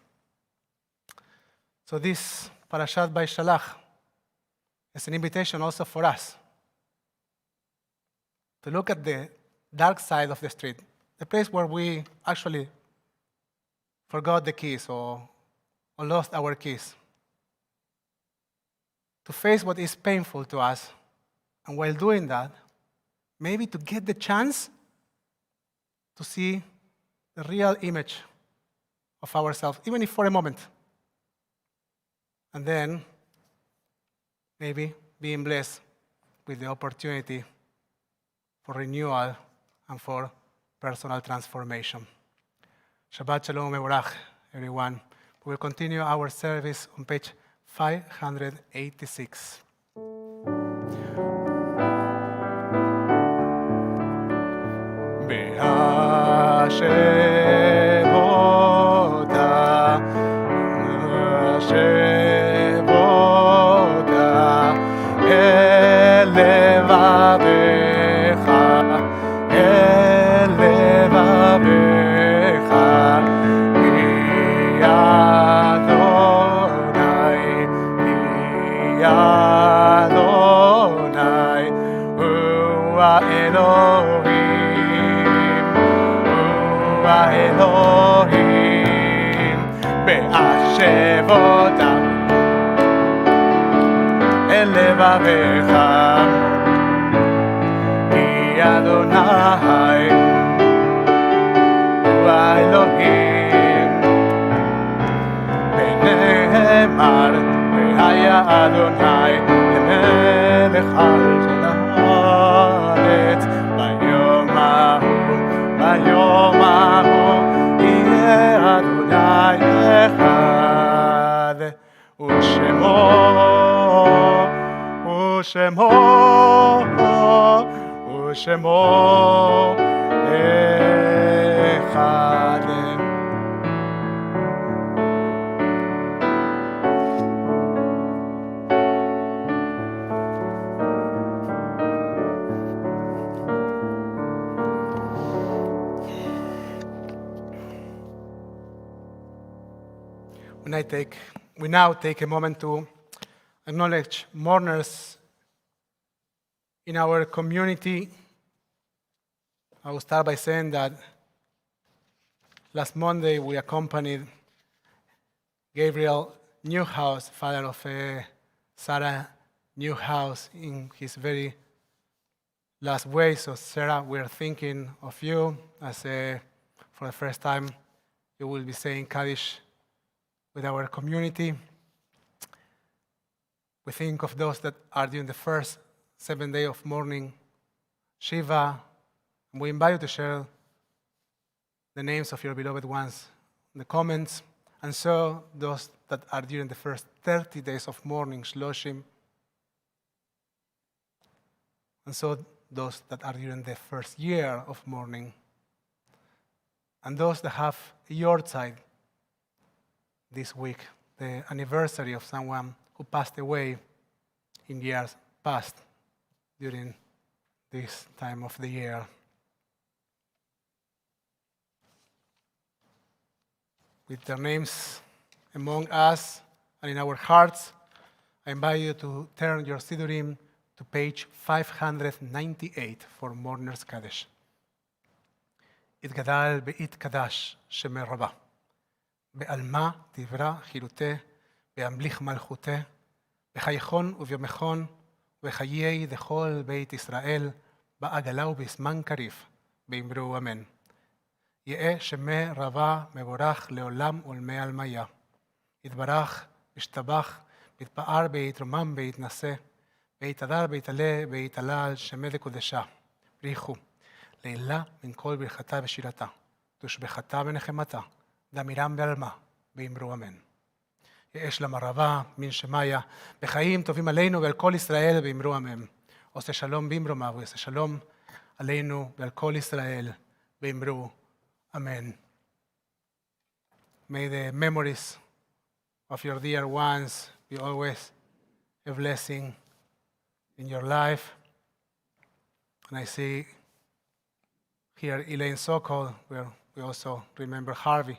So this Parashat by Shalach is an invitation also for us to look at the dark side of the street, the place where we actually forgot the keys or lost our keys. To face what is painful to us, and while doing that, maybe to get the chance to see the real image of ourselves, even if for a moment. And then, maybe being blessed with the opportunity for renewal and for personal transformation. Shabbat Shalom Mevorach, everyone. We will continue our service on page 586. לבביך, כי אדוני הוא האלוהים, ונאמר, והיה אדוני למלך על כל הארץ, ביום ההוא יהיה אדוני אחד, ושמו אחד. We now take a moment to acknowledge mourners in our community. I will start by saying that last Monday we accompanied Gabriel Newhouse, father of Sarah Newhouse, in his very last way. So Sarah, we are thinking of you as for the first time you will be saying Kaddish with our community. We think of those that are during the first 7 days of mourning, Shiva. And we invite you to share the names of your beloved ones in the comments. And so those that are during the first 30 days of mourning, Shloshim. And so those that are during the first year of mourning. And those that have a yortzeit this week, the anniversary of someone who passed away in years past during this time of the year. With their names among us and in our hearts, I invite you to turn your Sidurim to page 598 for Mourner's Kaddish. התגדל בהתקדש שמי רבה, בעלמה תברא חילותה, בהמליך מלכותה, בחייכון וביומכון, וחיי דכל בית ישראל, בעגלה ובזמן קריב, באמרו אמן. יהא שמי רבה מבורך לעולם ולמי עלמיה. יתברך, ישתבח, יתפאר ויתרומם ויתנשא, ויתהדר ויתעלה ויתעלה על שמי דקודשה. בריחו, לעילה מן כל ברכתה ושירתה, תושבחתה ונחמתה, דמירם בעלמא, ואמרו אמן. יש למרבה מן שמיה, בחיים טובים עלינו ועל כל ישראל, ואמרו אמן. עושה שלום במרומיו, ועושה שלום עלינו ועל כל ישראל, ואמרו אמן. May the memories of your dear ones be always a blessing in your life. And I see here Elaine Sokol, where we also remember Harvey,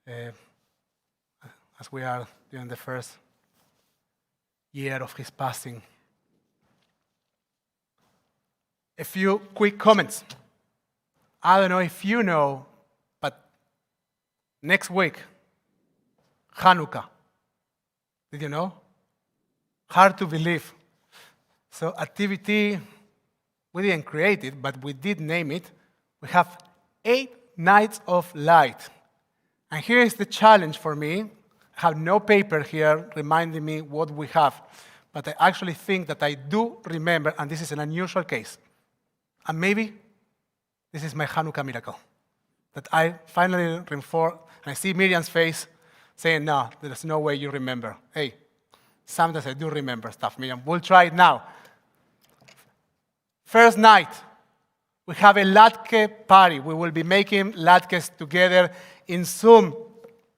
as we are during the first year of his passing. A few quick comments. I don't know if you know, but next week, Hanukkah. Did you know? Hard to believe. So at TVT, we didn't create it, but we did name it. We have 8 nights of light. And here is the challenge for me. I have no paper here reminding me what we have, but I actually think that I do remember, and this is an unusual case. And maybe this is my Hanukkah miracle, that I finally reinforce, and I see Miriam's face saying, no, there's no way you remember. Hey, sometimes I do remember stuff, Miriam. We'll try it now. First night, we have a latke party. We will be making latkes together in Zoom.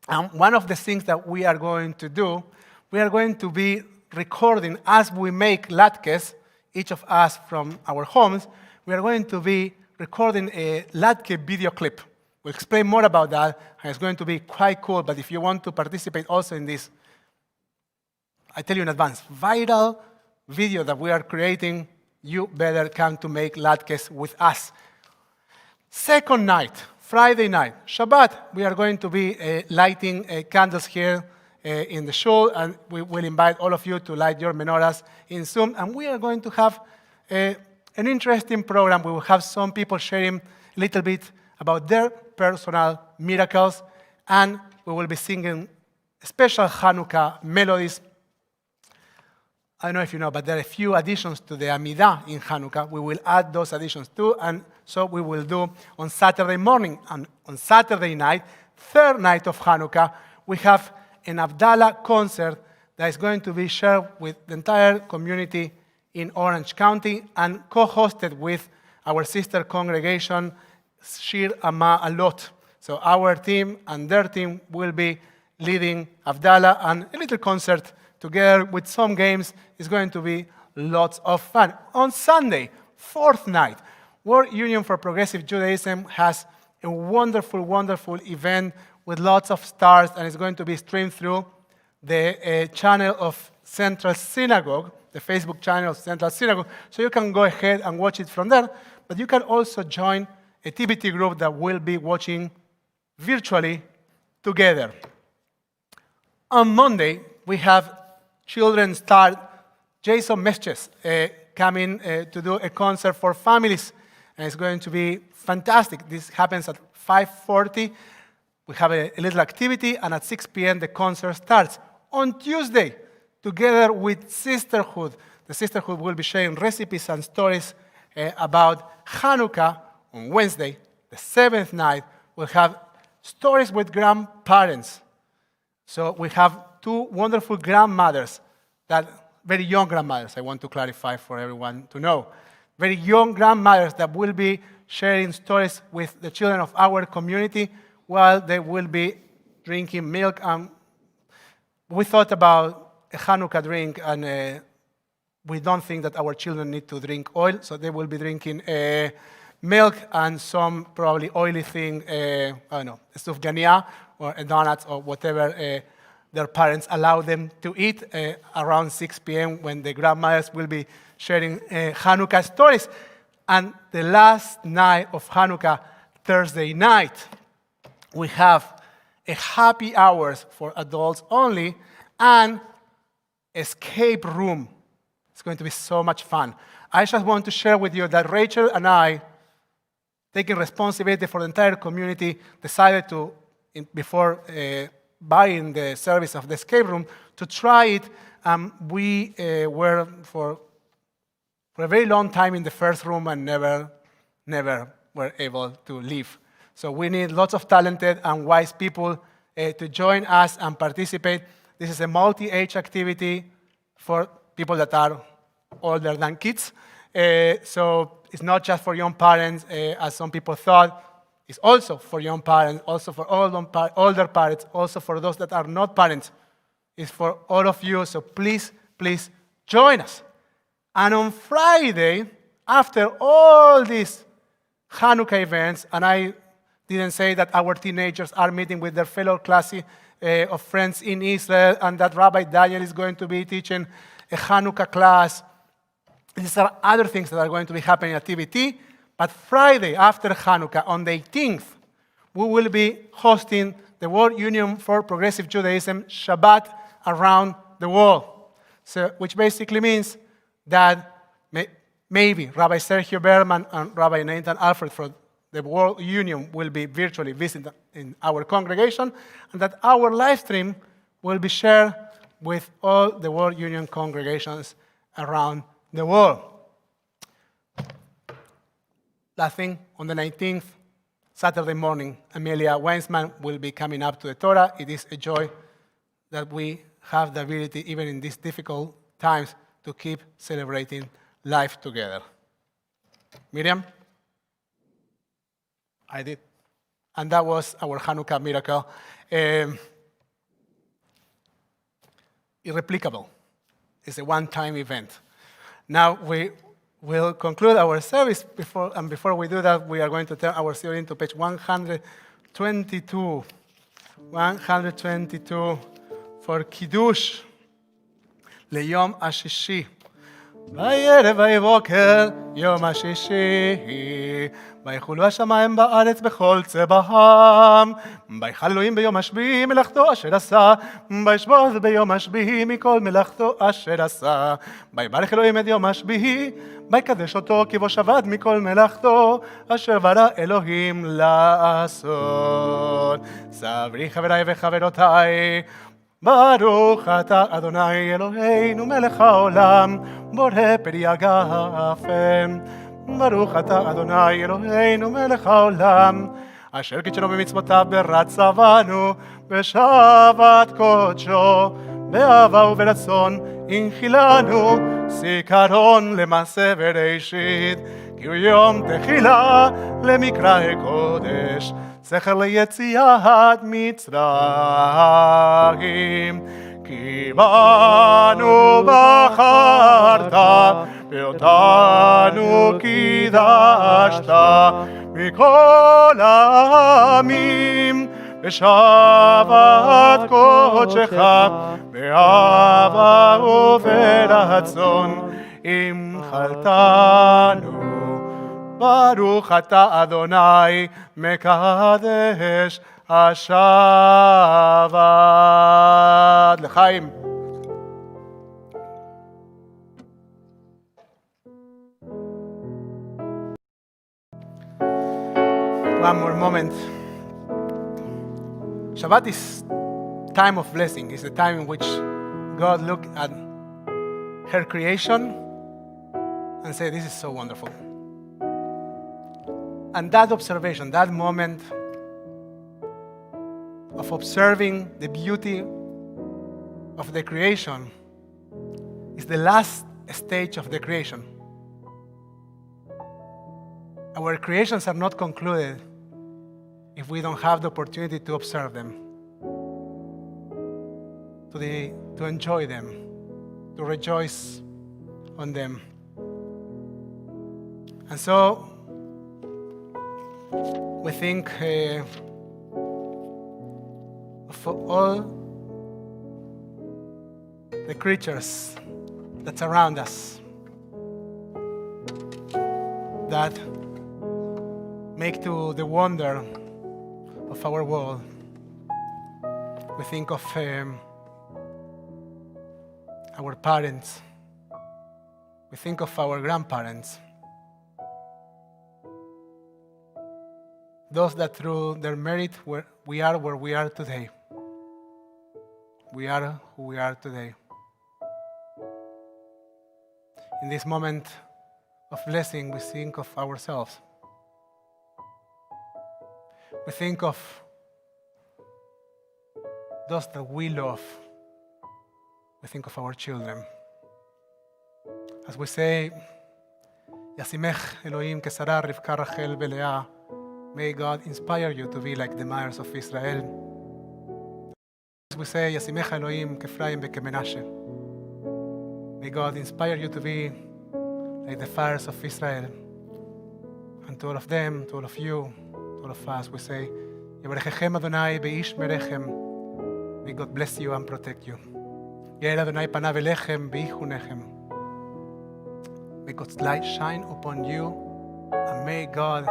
And one of the things that we are going to do, we are going to be recording as we make latkes, each of us from our homes. We are going to be recording a latke video clip. We'll explain more about that, and it's going to be quite cool. But if you want to participate also in this, I tell you in advance, viral video that we are creating, you better come to make latkes with us. Second night, Friday night, Shabbat, we are going to be lighting candles here in the shul, and we will invite all of you to light your menorahs in Zoom. And we are going to have an interesting program. We will have some people sharing a little bit about their personal miracles, and we will be singing special Hanukkah melodies. I don't know if you know, but there are a few additions to the Amidah in Hanukkah. We will add those additions too, and so we will do on Saturday morning. And on Saturday night, third night of Hanukkah, we have an Havdalah concert that is going to be shared with the entire community in Orange County and co-hosted with our sister congregation, Shir Ama Alot. So our team and their team will be leading Havdalah, and a little concert together with some games is going to be lots of fun. On Sunday, fourth night, World Union for Progressive Judaism has a wonderful, wonderful event with lots of stars, and it's going to be streamed through the channel of Central Synagogue, the Facebook channel of Central Synagogue. So you can go ahead and watch it from there, but you can also join a TBT group that will be watching virtually together. On Monday, we have children star Jason Mesches coming to do a concert for families, and it's going to be fantastic. This happens at 5:40. We have a little activity, and at 6 p.m. the concert starts. On Tuesday, together with Sisterhood, the Sisterhood will be sharing recipes and stories about Hanukkah. On Wednesday, the 7th night, we'll have stories with grandparents. So we have 2 wonderful grandmothers, very young grandmothers, I want to clarify for everyone to know. Very young grandmothers that will be sharing stories with the children of our community while they will be drinking milk. We thought about a Hanukkah drink, and we don't think that our children need to drink oil, so they will be drinking milk and some probably oily thing, I don't know, a sufganiyah or a donuts or whatever their parents allow them to eat around 6 p.m. when the grandmothers will be sharing Hanukkah stories. And the last night of Hanukkah, Thursday night, we have a happy hours for adults only and escape room. It's going to be so much fun. I just want to share with you that Rachel and I, taking responsibility for the entire community, decided to, before buying the service of the escape room, to try it. We were for a very long time in the first room and never were able to leave. So we need lots of talented and wise people to join us and participate. This is a multi-age activity for people that are older than kids. So it's not just for young parents, as some people thought. It's also for young parents, also for older parents, also for those that are not parents. It's for all of you, so please, please join us. And on Friday, after all these Hanukkah events, and I didn't say that our teenagers are meeting with their fellow class of friends in Israel, and that Rabbi Daniel is going to be teaching a Hanukkah class. These are other things that are going to be happening at TBT. But Friday, after Hanukkah, on the 18th, we will be hosting the World Union for Progressive Judaism Shabbat around the world. So, which basically means that maybe Rabbi Sergio Berman and Rabbi Nathan Alfred from the World Union will be virtually visiting in our congregation, and that our live stream will be shared with all the World Union congregations around the world. Last thing, on the 19th, Saturday morning, Amelia Weinsman will be coming up to the Torah. It is a joy that we have the ability, even in these difficult times, to keep celebrating life together. Miriam? I did. And that was our Hanukkah miracle. Irreplicable. It's a one-time event. Now we will conclude our service. Before we do that, we are going to turn our series into page 122. 122 for Kiddush. ליום השישי. בערב ויבוקר יום השישי. ויחולו השמיים בארץ בכל צבאם. ויחל אלוהים ביום השביעי מלאכתו אשר עשה. וישבות ביום השביעי מכל מלאכתו אשר עשה. ויברך אלוהים את יום השביעי. ויקדש אותו כי בו שבת מכל מלאכתו אשר ברא אלוהים לעשות. סברי חבריי וחברותיי. ברוך אתה אדוני אלוהינו מלך העולם בורא פרי הגפן. ברוך אתה אדוני אלוהינו מלך העולם אשר קידשנו במצוותיו ברצה בנו בשבת קודשו באהבה וברצון הנחילנו זיכרון למעשה בראשית כי הוא יום תחילה למקרא הקודש זכר ליציאת מצרים כי בנו בחרת ואותנו קידשת מכל העמים בשבת קודשך באהבה וברצון הנחלתנו ברוך אתה אדוני מקדש השבת. לחיים. One more moment. Shabbat is time of blessing. It's the time in which God looked at her creation and said, this is so wonderful. And that observation, that moment of observing the beauty of the creation is the last stage of the creation. Our creations are not concluded if we don't have the opportunity to observe them, to enjoy them, to rejoice on them. And so we think of all the creatures that surround us, that make to the wonder of our world. We think of our parents. We think of our grandparents. Those that through their merit we are where we are today. We are who we are today. In this moment of blessing, we think of ourselves. We think of those that we love. We think of our children. As we say, Yasimech Elohim Kesara Rivka Rachel Belea, may God inspire you to be like the mothers of Israel. As we say, Yasimech Elohim Kefraim Bekemenashe, may God inspire you to be like the fathers of Israel. And to all of them, to all of you, to all of us, we say, Yevarechechem Adonai Beish Merechem, may God bless you and protect you. Yair Adonai Panav Elechem Beichunechem, may God's light shine upon you, and may God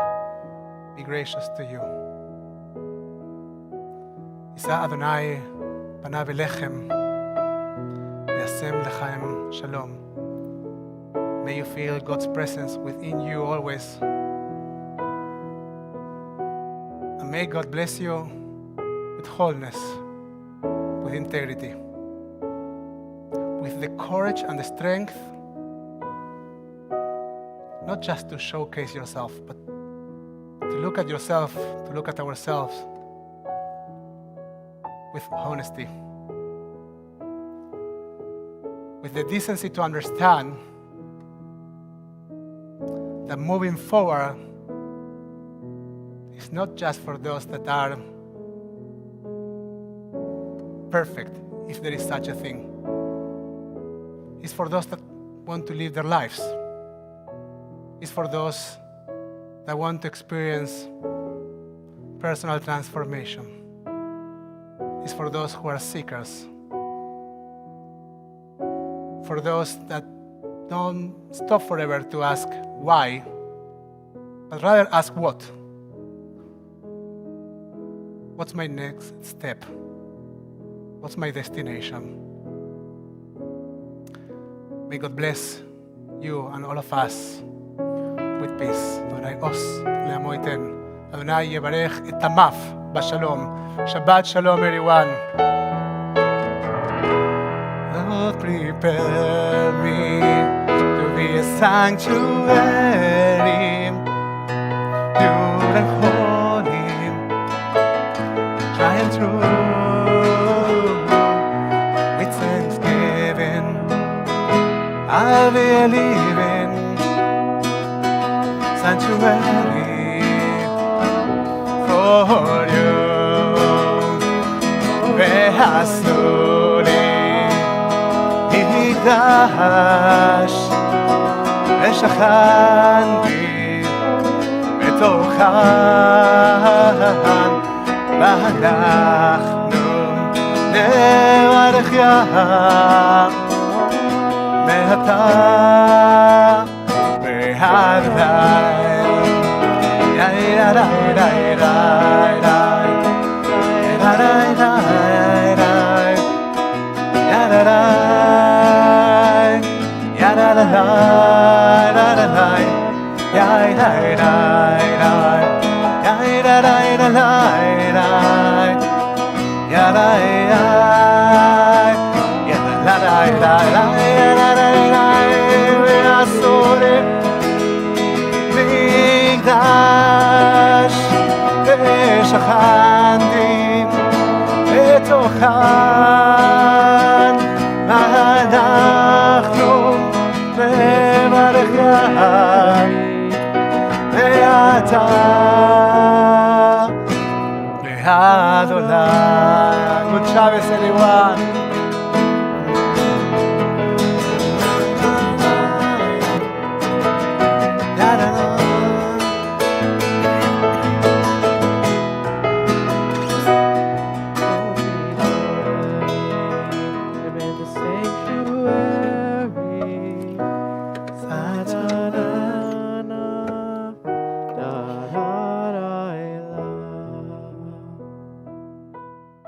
be gracious to you. Yisa Adonai Panav Elechem V'yasem Lechem Shalom. May you feel God's presence within you always. And may God bless you with wholeness, with integrity, with the courage and the strength, not just to showcase yourself, but to look at yourself, to look at ourselves with honesty, with the decency to understand that moving forward is not just for those that are perfect, if there is such a thing. It's for those that want to live their lives. It's for those that want to experience personal transformation. It's for those who are seekers. For those that don't stop forever to ask why, but rather ask what. What's my next step? What's my destination? May God bless you and all of us with peace. Adonai os le'amo iten. Adonai yevarech et amaf b'shalom. Shabbat shalom, everyone. Lord, prepare me to be a sanctuary, pure and holy, high and true. With thanksgiving, I'll be a living sanctuary for you. ועשו לי מקדש ושכנתי בתוכן, ואנחנו נברך ים מעתה מקדש ושכנתי בתוכן, ואנחנו נברך ים מעתה ועד עולם. Good Shabbos, everyone. In the sanctuary.